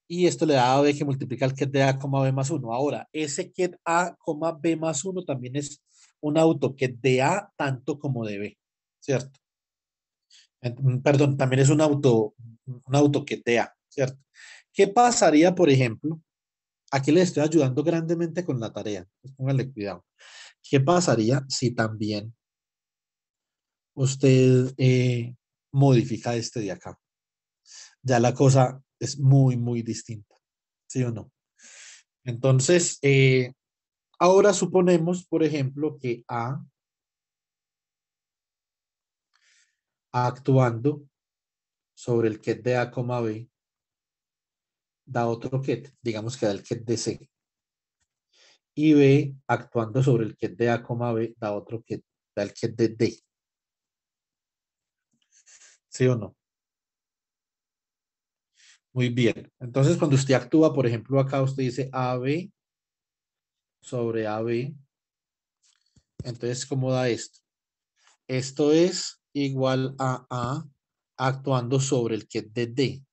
Y esto le da AB que multiplica el ket de A, B más 1. Ahora, ese ket A, B más 1 también es un autoket de A tanto como de B. ¿cierto? Perdón, también es un auto que tea, ¿cierto? ¿Qué pasaría, por ejemplo? Aquí les estoy ayudando grandemente con la tarea, pues pónganle cuidado. ¿Qué pasaría si también usted modifica este de acá? Ya la cosa es muy, muy distinta, ¿sí o no? Entonces, ahora suponemos, por ejemplo, que A actuando sobre el ket de A, B, da otro ket, digamos que da el ket de C. Y B, actuando sobre el ket de A, B, da otro ket, da el ket de D. ¿Sí o no? Muy bien. Entonces, cuando usted actúa, por ejemplo, acá usted dice AB sobre AB. Entonces, ¿cómo da esto? Esto es igual a A actuando sobre el ket de D.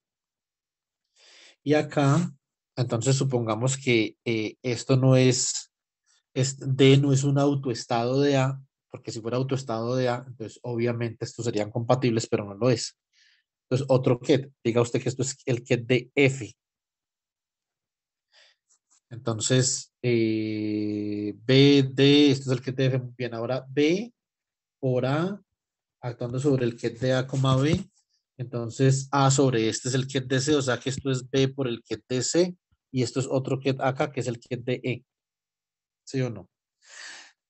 Y acá, entonces supongamos que esto no es, D no es un autoestado de A, porque si fuera autoestado de A, entonces obviamente estos serían compatibles, pero no lo es. Entonces, otro ket, diga usted que esto es el ket de F. Entonces, B, D, esto es el ket de F, muy bien. Ahora B por A, actuando sobre el ket de A, B. Entonces, A sobre este es el ket de C, o sea que esto es B por el ket de C, y esto es otro ket acá, que es el ket de E. ¿Sí o no?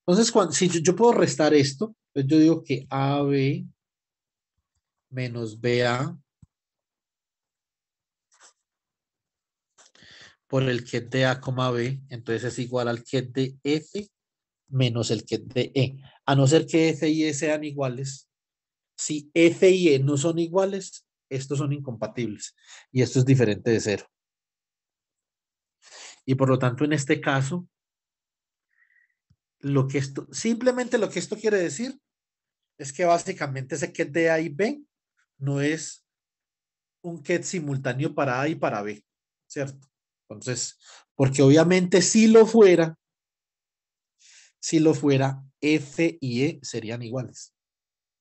Entonces, si yo puedo restar esto, pues yo digo que AB menos BA por el ket de A, B, entonces es igual al ket de F menos el ket de E. A no ser que F y E sean iguales, si F y E no son iguales, estos son incompatibles y esto es diferente de cero. Y por lo tanto, en este caso, simplemente lo que esto quiere decir es que básicamente ese ket de A y B no es un ket simultáneo para A y para B, ¿cierto? Entonces, porque obviamente si lo fuera, F y E serían iguales,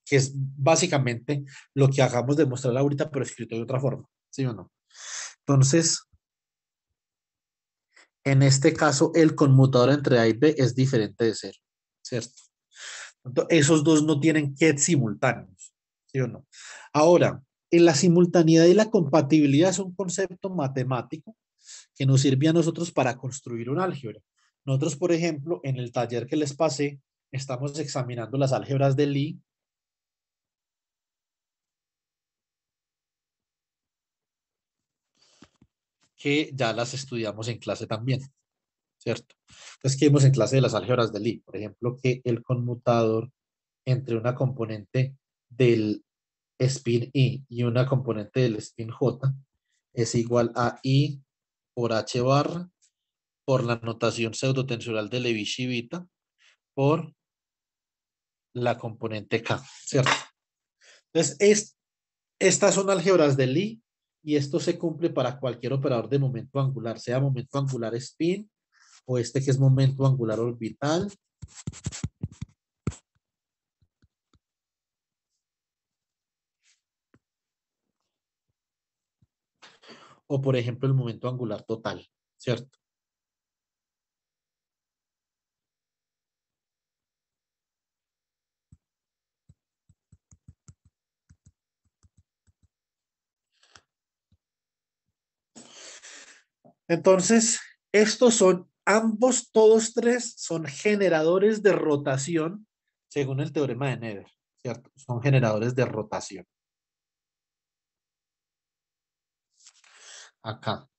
que es básicamente lo que acabamos de mostrar ahorita, pero escrito de otra forma, ¿sí o no? Entonces, en este caso, el conmutador entre A y B es diferente de cero, ¿cierto? Entonces, esos dos no tienen ket simultáneos, ¿sí o no? Ahora, en la simultaneidad y la compatibilidad es un concepto matemático que nos sirve a nosotros para construir un álgebra. Nosotros, por ejemplo, en el taller que les pasé, estamos examinando las álgebras de Lie, que ya las estudiamos en clase también, ¿cierto? Entonces, que vimos en clase de las álgebras de Lie, por ejemplo, que el conmutador entre una componente del spin I y una componente del spin J es igual a I por H barra por la notación pseudotensoral de Levi-Civita por la componente K, ¿cierto? Entonces, estas son álgebras de Lie y esto se cumple para cualquier operador de momento angular, sea momento angular spin o este que es momento angular orbital. O por ejemplo el momento angular total, ¿cierto? Entonces, todos tres son generadores de rotación según el teorema de Never, ¿cierto? Son generadores de rotación. Acá.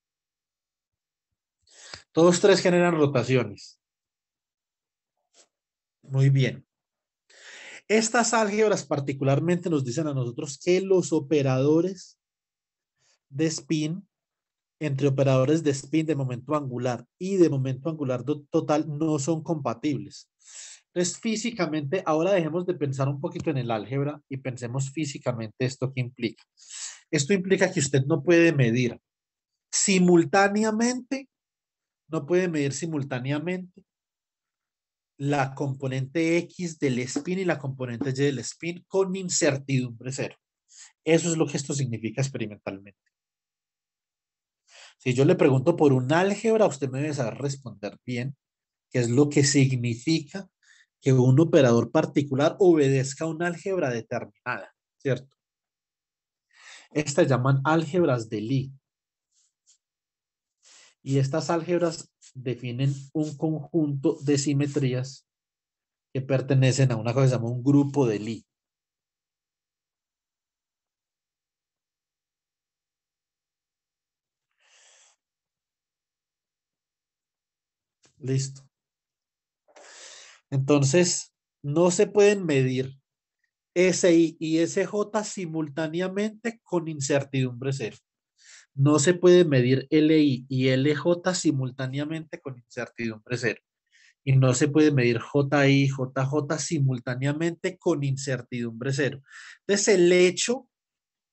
Todos tres generan rotaciones. Muy bien. Estas álgebras particularmente nos dicen a nosotros que los operadores de spin, entre operadores de spin de momento angular y de momento angular total, no son compatibles. Entonces, físicamente, ahora dejemos de pensar un poquito en el álgebra y pensemos físicamente esto que implica. Esto implica que usted no puede medir simultáneamente, no puede medir simultáneamente la componente X del spin y la componente Y del spin con incertidumbre cero. Eso es lo que esto significa experimentalmente. Si yo le pregunto por un álgebra, usted me debe saber responder bien qué es lo que significa que un operador particular obedezca a una álgebra determinada, ¿cierto? Estas llaman álgebras de Lie. Y estas álgebras definen un conjunto de simetrías que pertenecen a una cosa que se llama un grupo de Lie. Listo. Entonces, no se pueden medir SI y SJ simultáneamente con incertidumbre cero. No se puede medir LI y LJ simultáneamente con incertidumbre cero. Y no se puede medir JI y JJ simultáneamente con incertidumbre cero. Entonces, el hecho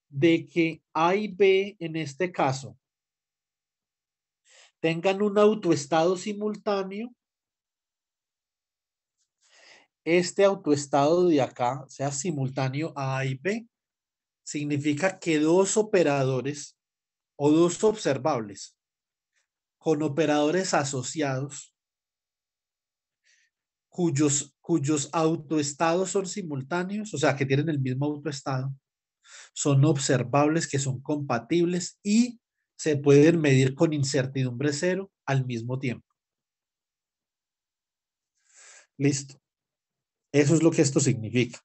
de que A y B, en este caso, tengan un autoestado simultáneo, este autoestado de acá sea simultáneo a A y B, significa que dos operadores o dos observables con operadores asociados cuyos autoestados son simultáneos, o sea, que tienen el mismo autoestado, son observables que son compatibles y se pueden medir con incertidumbre cero al mismo tiempo. Listo. Eso es lo que esto significa.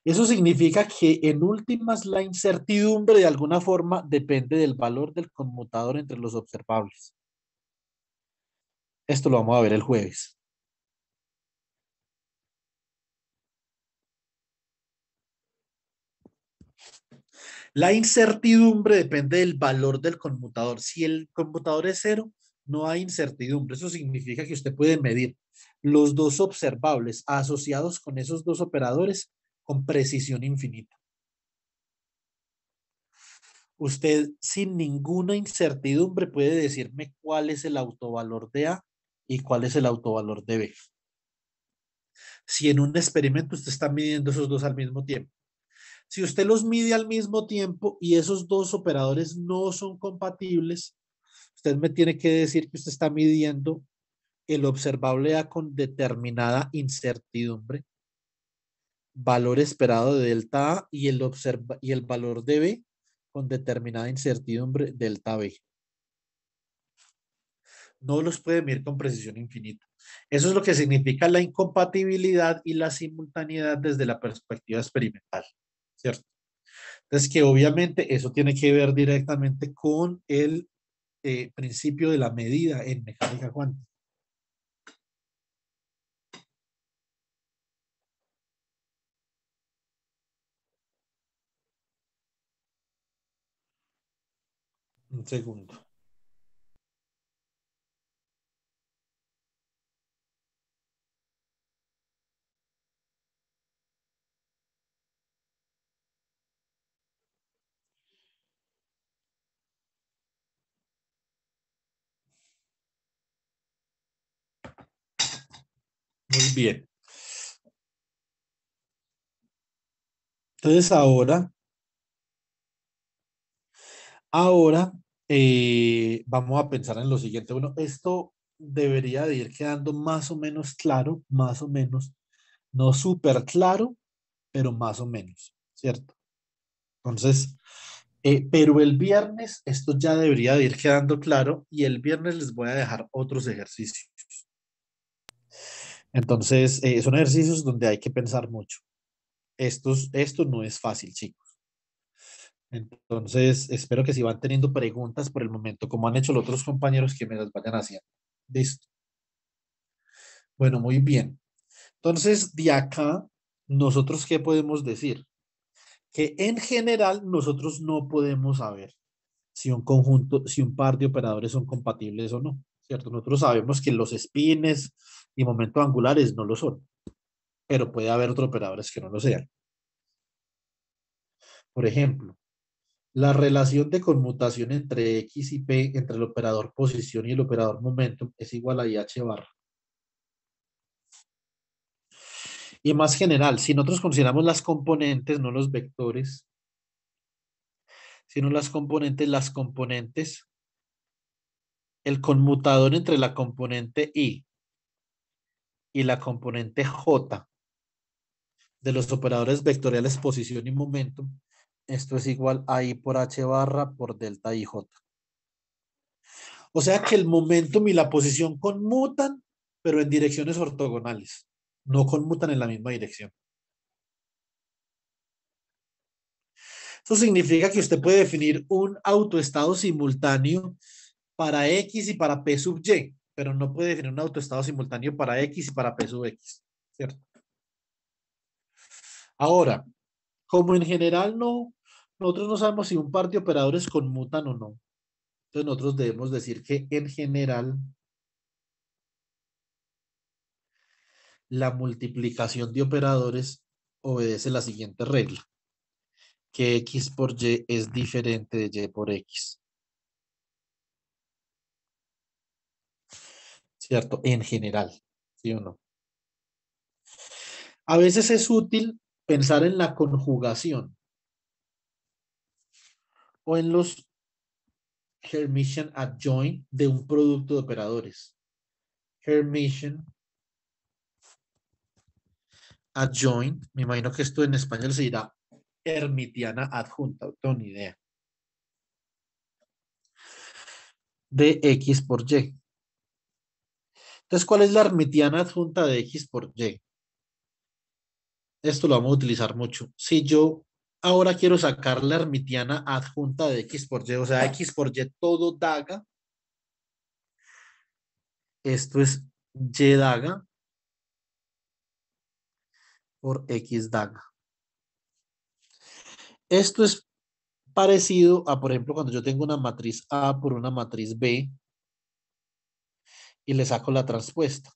Eso significa que en últimas la incertidumbre de alguna forma depende del valor del conmutador entre los observables. Esto lo vamos a ver el jueves. La incertidumbre depende del valor del conmutador. Si el conmutador es cero, no hay incertidumbre. Eso significa que usted puede medir los dos observables asociados con esos dos operadores con precisión infinita. Usted sin ninguna incertidumbre puede decirme cuál es el autovalor de A y cuál es el autovalor de B. Si en un experimento usted está midiendo esos dos al mismo tiempo. Si usted los mide al mismo tiempo y esos dos operadores no son compatibles, usted me tiene que decir que usted está midiendo el observable A con determinada incertidumbre, valor esperado de delta A y el valor de B con determinada incertidumbre delta B. No los puede medir con precisión infinita. Eso es lo que significa la incompatibilidad y la simultaneidad desde la perspectiva experimental, ¿cierto? Entonces, que obviamente eso tiene que ver directamente con el principio de la medida en mecánica cuántica. Un segundo. Muy bien. Entonces ahora vamos a pensar en lo siguiente. Bueno, esto debería de ir quedando más o menos claro, más o menos, no súper claro, pero más o menos, ¿cierto? Entonces, pero el viernes esto ya debería de ir quedando claro y el viernes les voy a dejar otros ejercicios. Entonces, son ejercicios donde hay que pensar mucho. Esto no es fácil, chicos. Entonces, espero que si van teniendo preguntas por el momento, como han hecho los otros compañeros, que me las vayan haciendo. Listo. Bueno, muy bien. Entonces, de acá, nosotros, ¿qué podemos decir? Que en general nosotros no podemos saber si un conjunto, si un par de operadores son compatibles o no, ¿cierto? Nosotros sabemos que los espines y momentos angulares no lo son, pero puede haber otros operadores que no lo sean. Por ejemplo, la relación de conmutación entre X y P, entre el operador posición y el operador momentum, es igual a IH barra. Y más general, si nosotros consideramos las componentes, no los vectores, sino las componentes, el conmutador entre la componente y la componente J de los operadores vectoriales posición y momento, esto es igual a I por H barra por delta IJ. O sea que el momentum y la posición conmutan, pero en direcciones ortogonales. No conmutan en la misma dirección. Eso significa que usted puede definir un autoestado simultáneo para X y para P sub Y, pero no puede definir un autoestado simultáneo para X y para P sub X, ¿cierto? Ahora, como en general nosotros no sabemos si un par de operadores conmutan o no. Entonces nosotros debemos decir que en general la multiplicación de operadores obedece la siguiente regla, que X por Y es diferente de Y por X. ¿Cierto? En general, ¿sí o no? A veces es útil pensar en la conjugación o en los Hermitian adjoint de un producto de operadores. Hermitian adjoint, me imagino que esto en español se dirá hermitiana adjunta, no tengo ni idea. De X por Y. Entonces, ¿cuál es la hermitiana adjunta de X por Y? Esto lo vamos a utilizar mucho. Si yo ahora quiero sacar la hermitiana adjunta de X por Y, o sea, X por Y todo daga, esto es Y daga por X daga. Esto es parecido a, por ejemplo, cuando yo tengo una matriz A por una matriz B y le saco la transpuesta.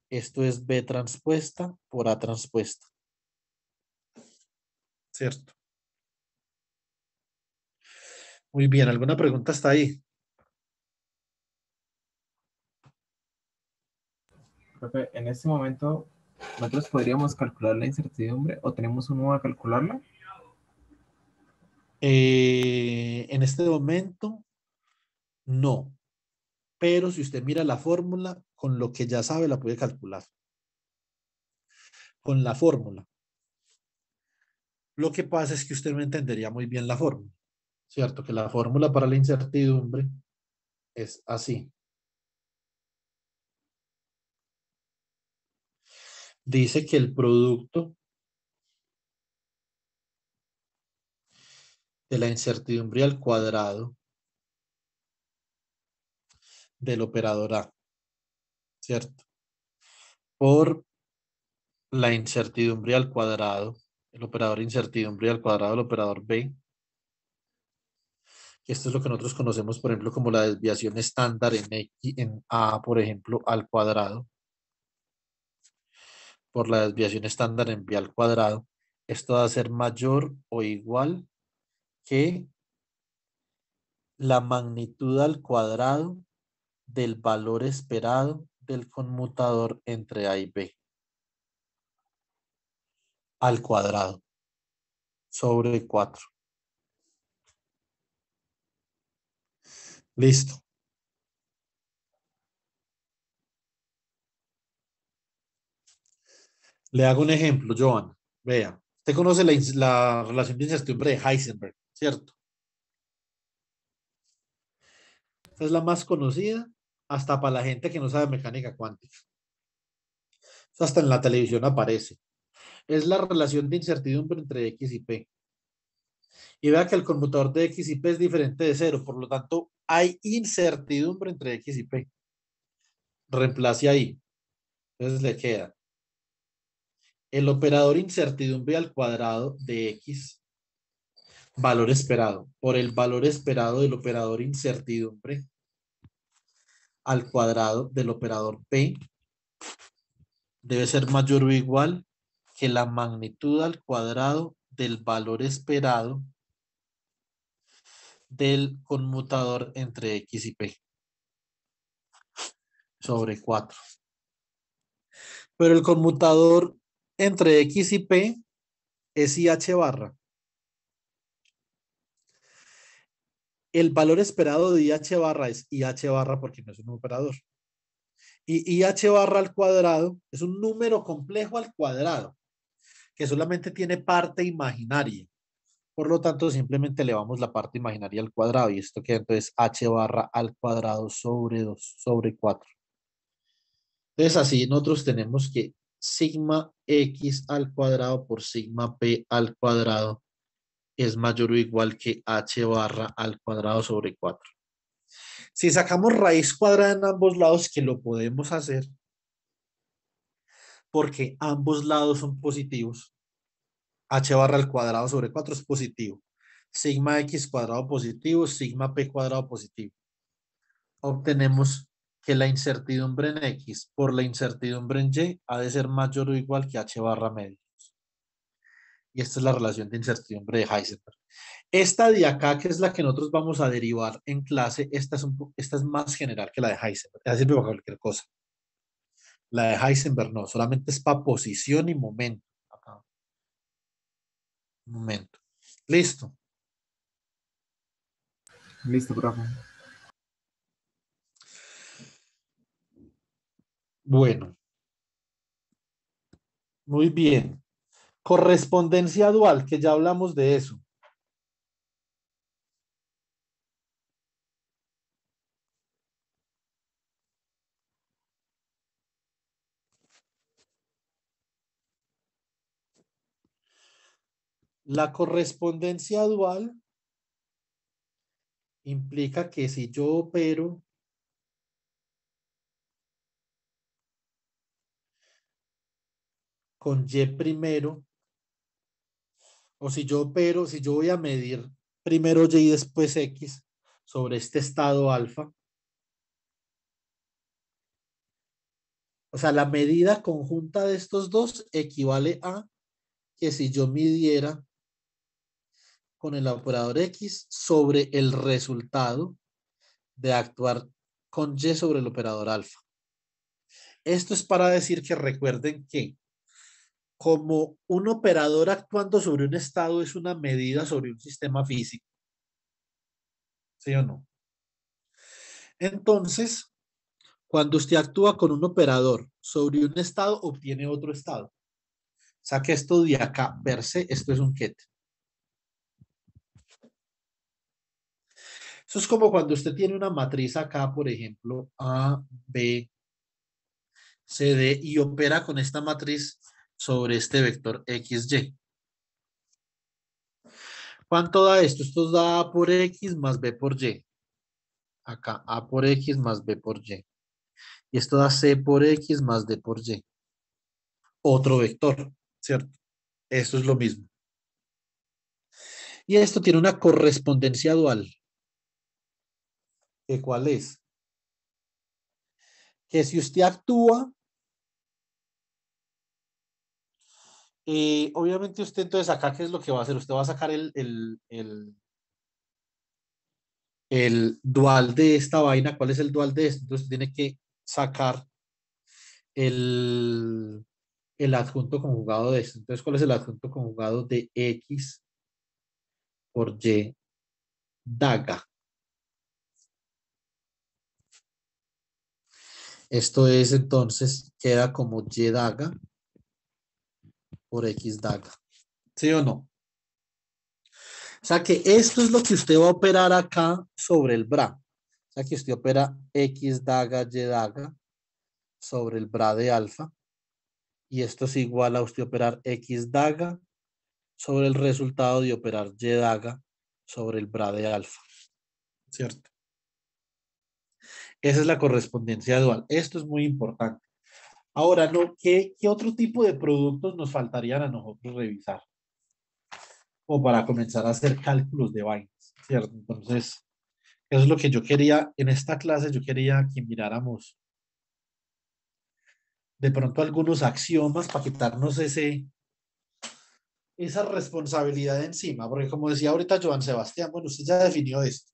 Esto es B transpuesta por A transpuesta. ¿Cierto? Muy bien, ¿alguna pregunta hasta ahí? Profe, en este momento, ¿nosotros podríamos calcular la incertidumbre o tenemos un modo de calcularla? En este momento, no. Pero si usted mira la fórmula, con lo que ya sabe la puede calcular. Con la fórmula. Lo que pasa es que usted no entendería muy bien la fórmula. ¿Cierto? Que la fórmula para la incertidumbre es así. Dice que el producto de la incertidumbre al cuadrado del operador A, ¿cierto? Por la incertidumbre al cuadrado, el operador incertidumbre al cuadrado del operador B. Esto es lo que nosotros conocemos, por ejemplo, como la desviación estándar en A, por ejemplo, al cuadrado. Por la desviación estándar en B al cuadrado. Esto va a ser mayor o igual que la magnitud al cuadrado del valor esperado del conmutador entre A y B al cuadrado sobre 4. Listo. Le hago un ejemplo, Joan. Vea, usted conoce la relación de incertidumbre de Heisenberg, ¿cierto? Esta es la más conocida hasta para la gente que no sabe mecánica cuántica. Esto hasta en la televisión aparece. Es la relación de incertidumbre entre X y P. Y vea que el conmutador de X y P es diferente de cero, por lo tanto hay incertidumbre entre X y P. Reemplace ahí. Entonces le queda el operador incertidumbre al cuadrado de X, valor esperado, por el valor esperado del operador incertidumbre al cuadrado del operador P debe ser mayor o igual que la magnitud al cuadrado del valor esperado del conmutador entre X y P sobre 4. Pero el conmutador entre X y P es IH barra. El valor esperado de IH barra es IH barra porque no es un operador. Y IH barra al cuadrado es un número complejo al cuadrado que solamente tiene parte imaginaria. Por lo tanto, simplemente elevamos la parte imaginaria al cuadrado y esto queda entonces H barra al cuadrado sobre 2 sobre 4. Entonces así nosotros tenemos que sigma X al cuadrado por sigma P al cuadrado es mayor o igual que H barra al cuadrado sobre 4. Si sacamos raíz cuadrada en ambos lados, que lo podemos hacer, porque ambos lados son positivos, H barra al cuadrado sobre 4 es positivo. Sigma X cuadrado positivo, sigma P cuadrado positivo. Obtenemos que la incertidumbre en X por la incertidumbre en Y ha de ser mayor o igual que H barra medios. Y esta es la relación de incertidumbre de Heisenberg. Esta de acá, que es la que nosotros vamos a derivar en clase, esta es más general que la de Heisenberg. Esta sirve para cualquier cosa. La de Heisenberg no, solamente es para posición y momento. Acá. Momento. Listo. Listo, profe. Bueno. Muy bien. Correspondencia dual, que ya hablamos de eso. La correspondencia dual implica que si yo opero con Y primero, o si yo opero, si yo voy a medir primero Y y después X sobre este estado alfa, o sea, la medida conjunta de estos dos equivale a que si yo midiera con el operador X sobre el resultado de actuar con Y sobre el operador alfa. Esto es para decir que recuerden que como un operador actuando sobre un estado es una medida sobre un sistema físico. ¿Sí o no? Entonces, cuando usted actúa con un operador sobre un estado, obtiene otro estado. O sea que esto de acá, per se, esto es un ket. Eso es como cuando usted tiene una matriz acá, por ejemplo, A, B, C, D, y opera con esta matriz sobre este vector XY. ¿Cuánto da esto? Esto da A por X más B por Y. Acá, A por X más B por Y. Y esto da C por X más D por Y. Otro vector, ¿cierto? Esto es lo mismo. Y esto tiene una correspondencia dual. ¿Qué cuál es? Que si usted actúa, obviamente usted entonces acá, ¿qué es lo que va a hacer? Usted va a sacar el dual de esta vaina. ¿Cuál es el dual de esto? Entonces tiene que sacar el, el adjunto conjugado de esto. Entonces, ¿cuál es el adjunto conjugado de X por Y daga? Esto es entonces, queda como Y daga por X daga. ¿Sí o no? O sea que esto es lo que usted va a operar acá sobre el bra. O sea que usted opera X daga, Y daga sobre el bra de alfa. Y esto es igual a usted operar X daga sobre el resultado de operar Y daga sobre el bra de alfa. ¿Cierto? Esa es la correspondencia dual. Esto es muy importante. Ahora, ¿no? ¿Qué otro tipo de productos nos faltarían a nosotros revisar? O para comenzar a hacer cálculos de vainas, ¿cierto? Entonces, eso es lo que yo quería en esta clase. Yo quería que miráramos de pronto algunos axiomas para quitarnos esa responsabilidad de encima. Porque como decía ahorita Joan Sebastián, bueno, usted ya definió esto.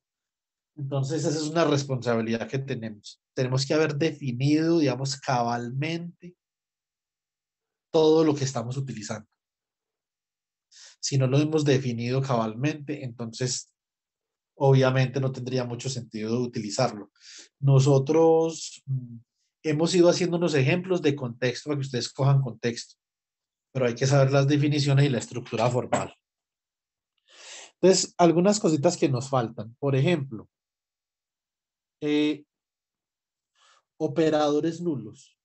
Entonces, esa es una responsabilidad que tenemos. Tenemos que haber definido, digamos, cabalmente todo lo que estamos utilizando. Si no lo hemos definido cabalmente, entonces obviamente no tendría mucho sentido utilizarlo. Nosotros hemos ido haciendo unos ejemplos de contexto para que ustedes cojan contexto, pero hay que saber las definiciones y la estructura formal. Entonces, algunas cositas que nos faltan. Por ejemplo, operadores nulos.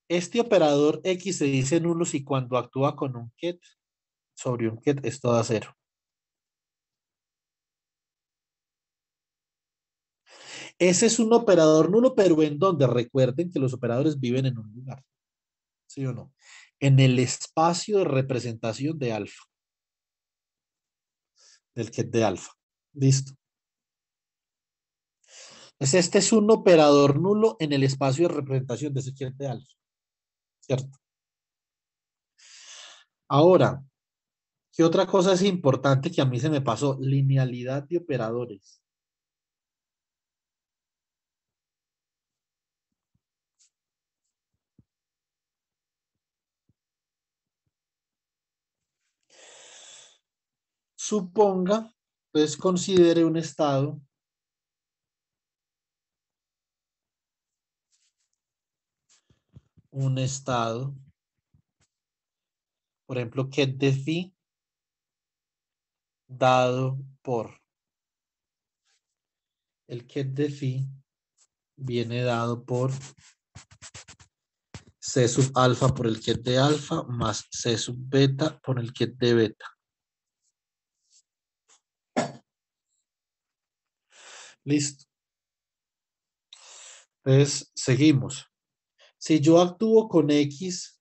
Este operador X se dice nulo si cuando actúa con un get sobre un get es todo a cero. Ese es un operador nulo, pero ¿en dónde? Recuerden que los operadores viven en un lugar. ¿Sí o no? En el espacio de representación de alfa. Del get de alfa. Listo. Entonces, este es un operador nulo en el espacio de representación de ese get de alfa. ¿Cierto? Ahora, ¿qué otra cosa es importante que a mí se me pasó? Linealidad de operadores. Suponga, pues considere un estado por ejemplo, get de phi dado por el get de phi viene dado por C sub alfa por el get de alfa más C sub beta por el get de beta. Listo. Entonces, seguimos. Si yo actúo con X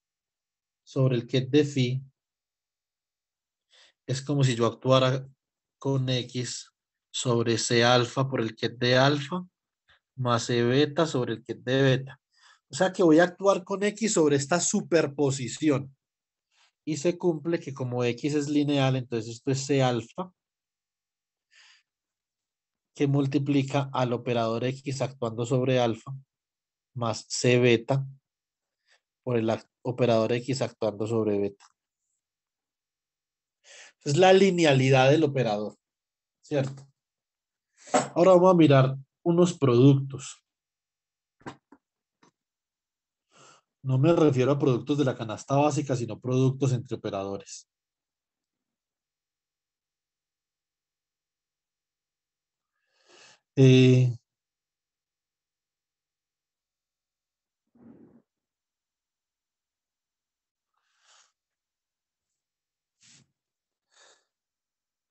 sobre el get de phi, es como si yo actuara con X sobre C alfa por el get de alfa más C beta sobre el get de beta. O sea que voy a actuar con X sobre esta superposición. Y se cumple que como X es lineal, entonces esto es C alfa que multiplica al operador X actuando sobre alfa más C beta por el operador X actuando sobre beta. Es la linealidad del operador, ¿cierto? Ahora vamos a mirar unos productos. No me refiero a productos de la canasta básica, sino productos entre operadores.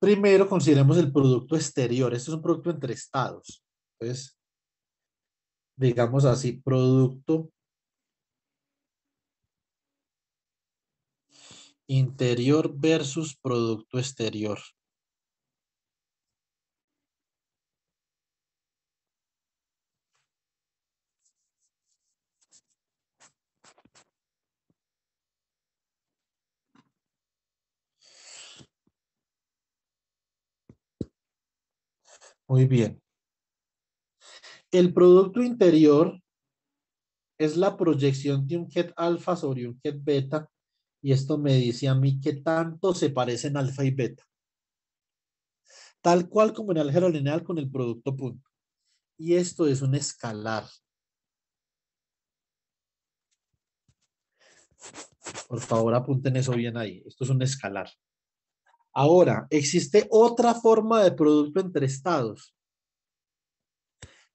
Primero consideremos el producto exterior. Esto es un producto entre estados. Entonces, digamos así, producto interior versus producto exterior. Muy bien. El producto interior es la proyección de un ket alfa sobre un ket beta y esto me dice a mí qué tanto se parecen alfa y beta. Tal cual como en álgebra lineal con el producto punto. Y esto es un escalar. Por favor, apunten eso bien ahí. Esto es un escalar. Ahora, existe otra forma de producto entre estados,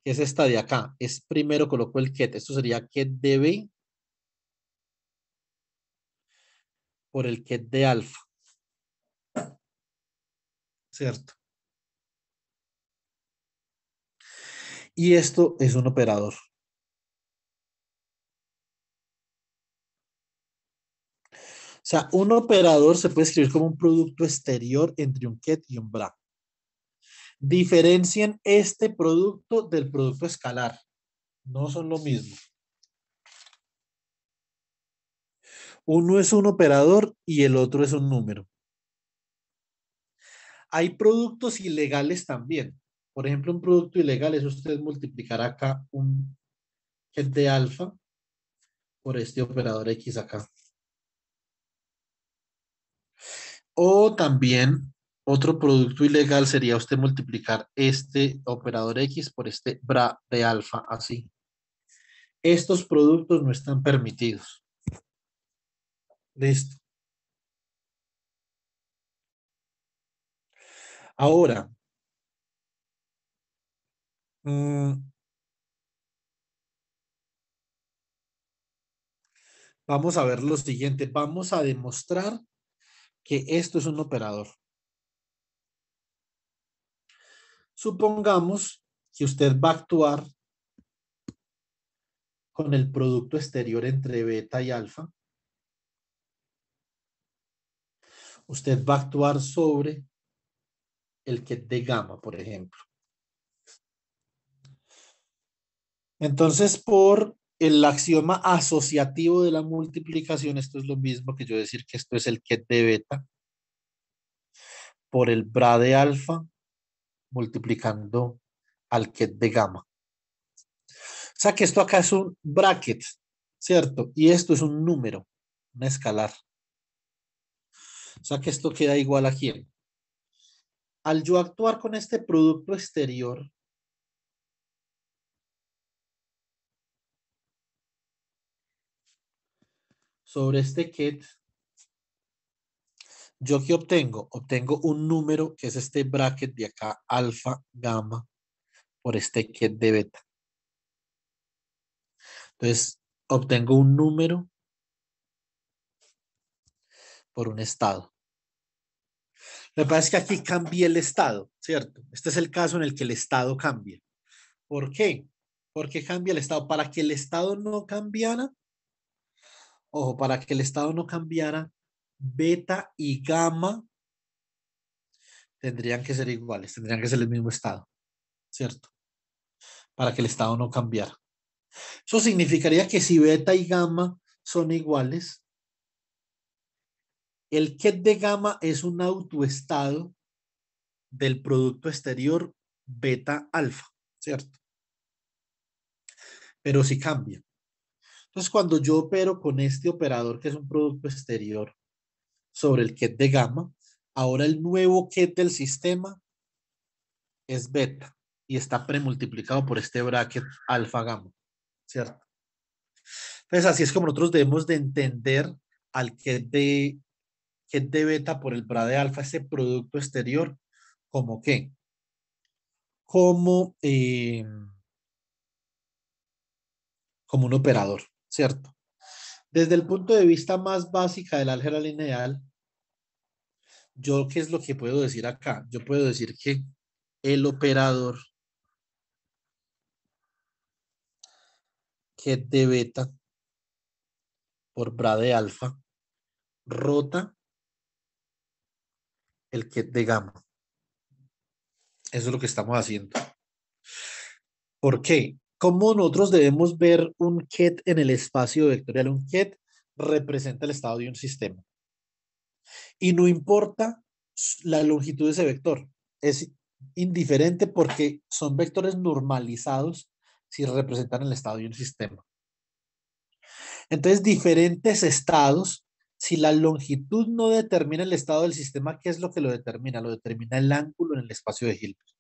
que es esta de acá. Es primero coloco el ket. Esto sería ket de B por el ket de alfa. ¿Cierto? Y esto es un operador. O sea, un operador se puede escribir como un producto exterior entre un ket y un bra. Diferencien este producto del producto escalar. No son lo mismo. Uno es un operador y el otro es un número. Hay productos ilegales también. Por ejemplo, un producto ilegal es usted multiplicar acá un get de alfa por este operador X acá. O también otro producto ilegal sería usted multiplicar este operador X por este bra de alfa, así. Estos productos no están permitidos. Listo. Ahora, vamos a ver lo siguiente. Vamos a demostrar que esto es un operador. Supongamos que usted va a actuar con el producto exterior entre beta y alfa. Usted va a actuar sobre el que de gamma, por ejemplo. Entonces, por el axioma asociativo de la multiplicación, esto es lo mismo que yo decir que esto es el ket de beta por el bra de alfa multiplicando al ket de gamma. O sea que esto acá es un bracket, ¿cierto? Y esto es un número, un escalar. O sea que esto queda igual a ¿quién? Al yo actuar con este producto exterior, sobre este ket, ¿yo qué obtengo? Obtengo un número que es este bracket de acá, alfa, gamma, por este ket de beta. Entonces, obtengo un número por un estado. Lo que pasa es que aquí cambié el estado, ¿cierto? Este es el caso en el que el estado cambia. ¿Por qué? ¿Por qué cambia el estado? Para que el estado no cambiara, ojo, para que el estado no cambiara, beta y gamma tendrían que ser iguales, tendrían que ser el mismo estado, ¿cierto? Para que el estado no cambiara. Eso significaría que si beta y gamma son iguales, el ket de gamma es un autoestado del producto exterior beta alfa, ¿cierto? Pero sí cambia. Entonces, cuando yo opero con este operador, que es un producto exterior, sobre el ket de gamma, ahora el nuevo ket del sistema es beta y está premultiplicado por este bracket alfa gamma, ¿cierto? Entonces, así es como nosotros debemos de entender al ket de beta por el bra de alfa, ese producto exterior, como qué, como, como un operador, ¿cierto? Desde el punto de vista más básica del álgebra lineal, yo, ¿qué es lo que puedo decir acá? Yo puedo decir que el operador ket de beta por bra de alfa rota el ket de gamma. Eso es lo que estamos haciendo. ¿Por qué? ¿Cómo nosotros debemos ver un ket en el espacio vectorial? Un ket representa el estado de un sistema. Y no importa la longitud de ese vector. Es indiferente porque son vectores normalizados si representan el estado de un sistema. Entonces, diferentes estados, si la longitud no determina el estado del sistema, ¿qué es lo que lo determina? Lo determina el ángulo en el espacio de Hilbert.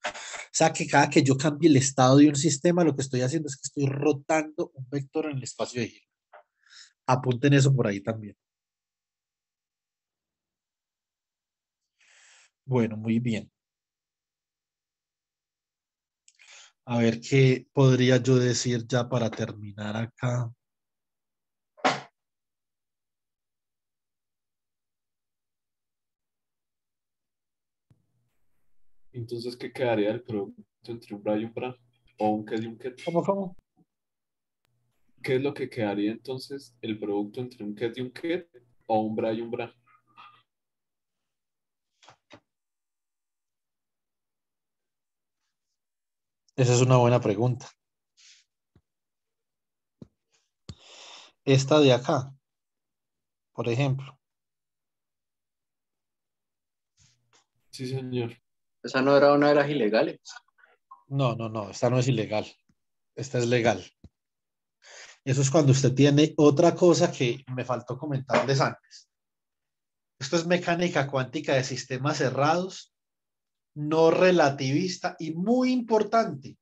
O sea que cada que yo cambie el estado de un sistema, lo que estoy haciendo es que estoy rotando un vector en el espacio de Hilbert. Apunten eso por ahí también. Bueno, muy bien. A ver qué podría yo decir ya para terminar acá. Entonces, ¿qué quedaría del producto entre un bra y un bra? O un ket y un ket. ¿Cómo? ¿Qué es lo que quedaría entonces el producto entre un ket y un ket? O un bra y un bra. Esa es una buena pregunta. Esta de acá. por ejemplo. Sí, señor. Esa no era una de las ilegales. No, no, no, esta no es ilegal. Esta es legal. Eso es cuando usted tiene otra cosa que me faltó comentarles antes. Esto es mecánica cuántica de sistemas cerrados, no relativista y muy importante,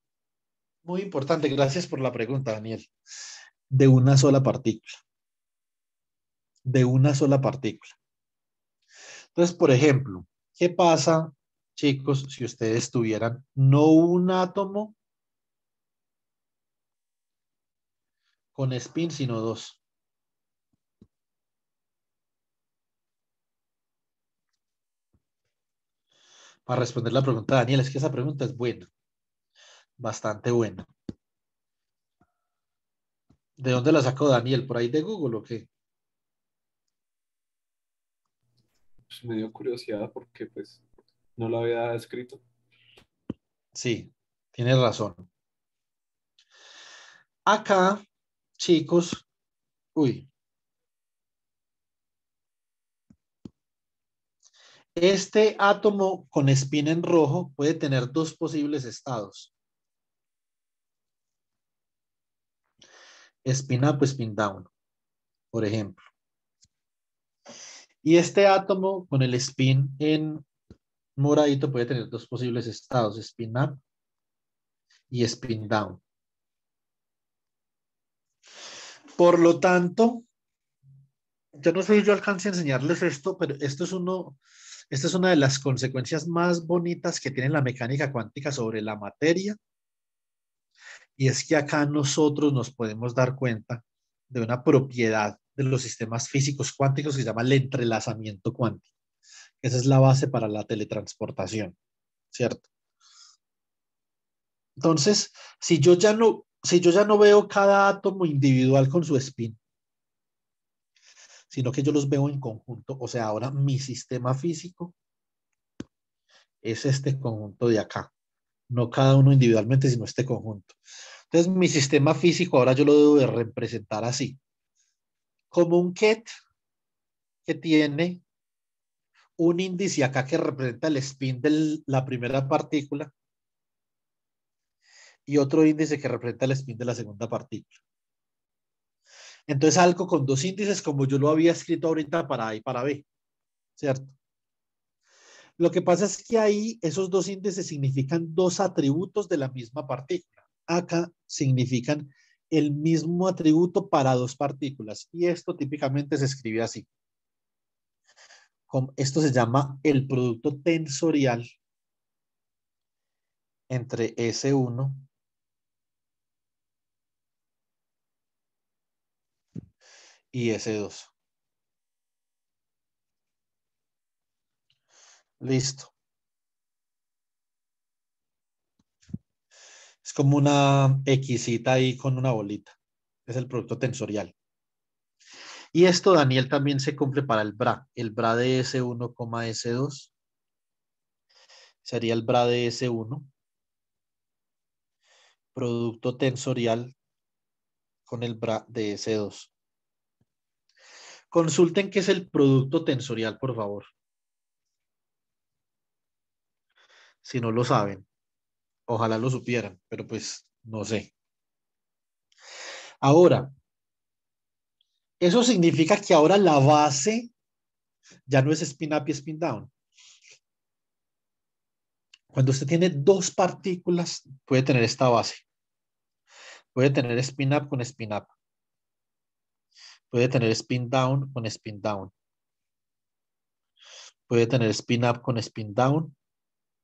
gracias por la pregunta, Daniel, de una sola partícula, de una sola partícula. Entonces, por ejemplo, ¿qué pasa, chicos, si ustedes tuvieran no un átomo con spin, sino dos? Para responder la pregunta de Daniel, es que esa pregunta es buena, bastante buena. ¿De dónde la sacó Daniel? ¿Por ahí de Google o qué? Pues me dio curiosidad porque pues no lo había escrito. Sí, tienes razón. Acá, chicos, uy, este átomo con spin en rojo puede tener dos posibles estados. Spin up o spin down, por ejemplo. Y este átomo con el spin en moradito puede tener dos posibles estados, spin up y spin down. Por lo tanto, yo no sé si yo alcance a enseñarles esto, pero esta es una de las consecuencias más bonitas que tiene la mecánica cuántica sobre la materia. Y es que acá nosotros nos podemos dar cuenta de una propiedad de los sistemas físicos cuánticos que se llama el entrelazamiento cuántico. Esa es la base para la teletransportación, ¿cierto? Entonces, si yo ya no veo cada átomo individual con su spin, sino que yo los veo en conjunto, o sea, ahora mi sistema físico es este conjunto de acá, no cada uno individualmente, sino este conjunto. Entonces, mi sistema físico ahora yo lo debo de representar así, como un ket que tiene un índice acá que representa el spin de la primera partícula y otro índice que representa el spin de la segunda partícula. Entonces algo con dos índices como yo lo había escrito ahorita para A y para B, ¿cierto? Lo que pasa es que ahí esos dos índices significan dos atributos de la misma partícula. Acá significan el mismo atributo para dos partículas y esto típicamente se escribe así. Esto se llama el producto tensorial entre S1 y S2. Listo. Es como una Xita ahí con una bolita. Es el producto tensorial. Y esto, Daniel, también se cumple para el BRA. El BRA de S1, S2 sería el BRA de S1, producto tensorial con el BRA de S2. Consulten qué es el producto tensorial, por favor. Si no lo saben, ojalá lo supieran, pero pues no sé. Ahora, eso significa que ahora la base ya no es spin up y spin down. Cuando usted tiene dos partículas, puede tener esta base. Puede tener spin up con spin up. Puede tener spin down con spin down. Puede tener spin up con spin down.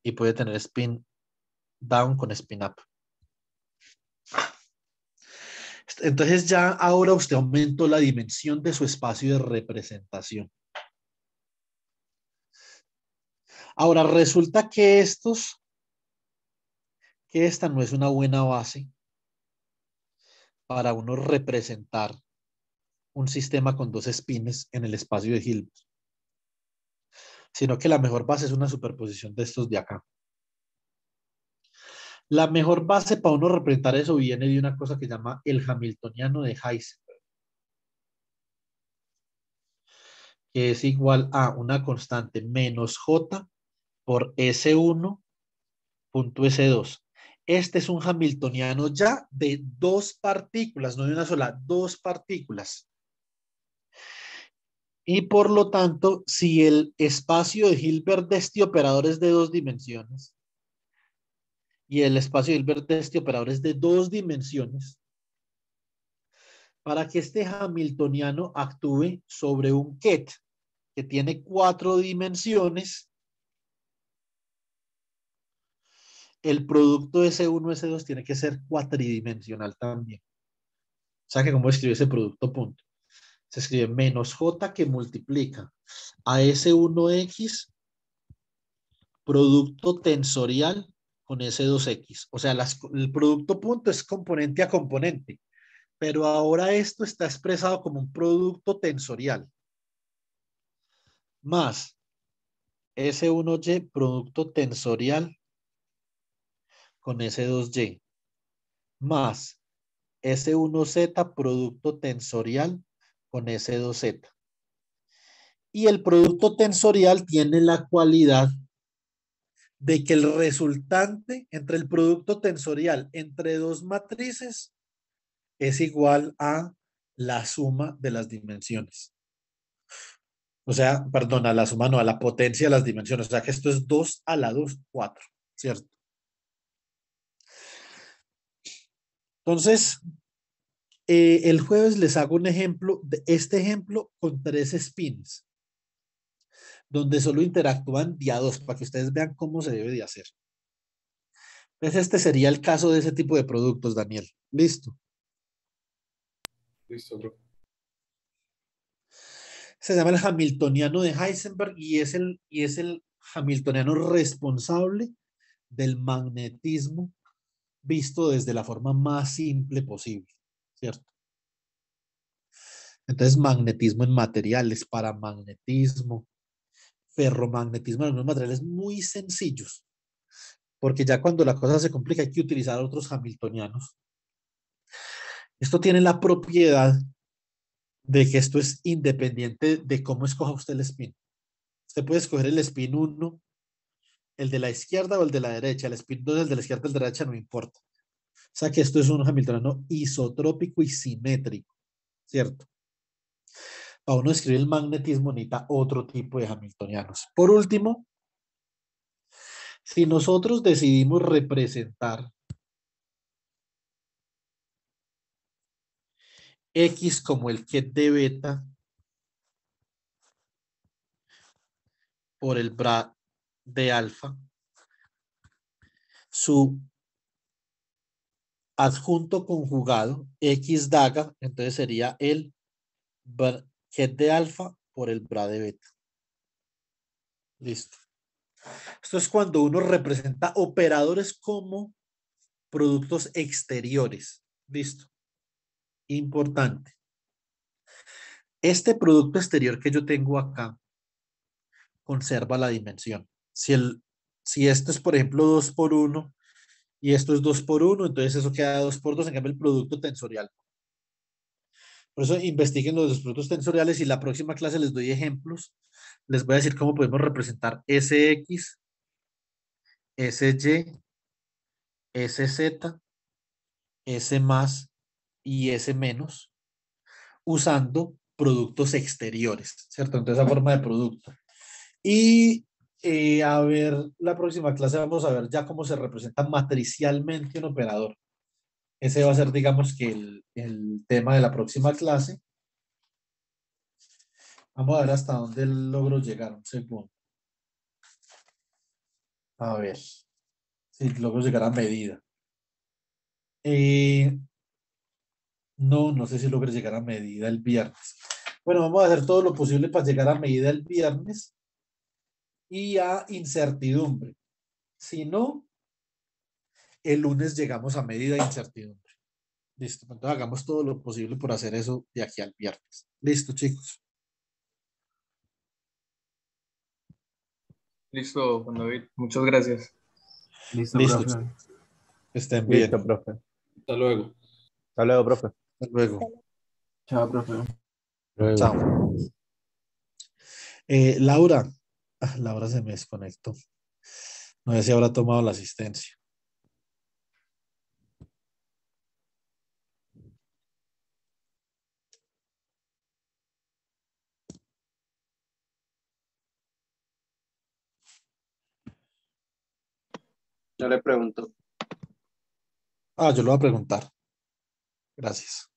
Y puede tener spin down con spin up. Entonces ya ahora usted aumentó la dimensión de su espacio de representación. Ahora resulta que esta no es una buena base para uno representar un sistema con dos espines en el espacio de Hilbert, sino que la mejor base es una superposición de estos de acá. La mejor base para uno representar eso viene de una cosa que se llama el hamiltoniano de Heisenberg. que es igual a una constante menos J por S1 punto S2. Este es un hamiltoniano ya de dos partículas, no de una sola, dos partículas. Y por lo tanto, si el espacio de Hilbert de este operador es de dos dimensiones y el espacio de Hilbert de este operador es de dos dimensiones, para que este hamiltoniano actúe sobre un ket que tiene cuatro dimensiones, el producto S1, S2 tiene que ser cuatridimensional también. O sea que cómo escribe ese producto punto. Se escribe menos J que multiplica a S1X producto tensorial con S2X. O sea, el producto punto es componente a componente, pero ahora esto está expresado como un producto tensorial. Más S1Y producto tensorial con S2Y. Más S1Z producto tensorial con S2Z. Y el producto tensorial tiene la cualidad de que el resultante entre el producto tensorial entre dos matrices es igual a la suma de las dimensiones. O sea, perdón, a la suma, no, a la potencia de las dimensiones. O sea que esto es 2 a la 2, 4, ¿cierto? Entonces, el jueves les hago un ejemplo, de este ejemplo con 3 spins, donde solo interactúan diados para que ustedes vean cómo se debe de hacer. Entonces, este sería el caso de ese tipo de productos, Daniel. ¿Listo? Listo, bro. Se llama el hamiltoniano de Heisenberg y es el hamiltoniano responsable del magnetismo visto desde la forma más simple posible, ¿cierto? Entonces, magnetismo en materiales, paramagnetismo, ferromagnetismo en algunos materiales muy sencillos, porque ya cuando la cosa se complica hay que utilizar otros hamiltonianos. Esto tiene la propiedad de que esto es independiente de cómo escoja usted el spin. Usted puede escoger el spin 1, el de la izquierda o el de la derecha. El spin 2, el de la izquierda o el de la derecha, no importa. O sea que esto es un hamiltoniano isotrópico y simétrico, ¿cierto? Para uno escribir el magnetismo necesita otro tipo de hamiltonianos. Por último, si nosotros decidimos representar X como el ket de beta por el bra de alfa, su adjunto conjugado, X daga, entonces sería el ket de alfa por el bra de beta. Listo. Esto es cuando uno representa operadores como productos exteriores. Listo. Importante. Este producto exterior que yo tengo acá conserva la dimensión. Si esto es, por ejemplo, 2 por 1 y esto es 2 por 1, entonces eso queda 2 por 2, en cambio el producto tensorial. Por eso investiguen los productos tensoriales y la próxima clase les doy ejemplos. Les voy a decir cómo podemos representar SX, SY, SZ, S más y S menos usando productos exteriores, ¿cierto? Entonces, esa forma de producto. Y a ver, la próxima clase vamos a ver ya cómo se representa matricialmente un operador. Ese va a ser, digamos, que el tema de la próxima clase. Vamos a ver hasta dónde logro llegar. Un segundo. A ver si logro llegar a medida. No sé si logro llegar a medida el viernes. Bueno, vamos a hacer todo lo posible para llegar a medida el viernes y a incertidumbre. Si no, el lunes llegamos a medida de incertidumbre. Listo, entonces hagamos todo lo posible por hacer eso de aquí al viernes. Listo, chicos. Listo, Juan David. Muchas gracias. Listo, Listo, profe. chicos. Que estén bien. Listo, profe. Hasta luego. Hasta luego, profe. Hasta luego. Chao, profe. Luego. Chao. Laura, Laura se me desconectó. No sé si habrá tomado la asistencia. Yo le pregunto. Yo lo voy a preguntar. Gracias.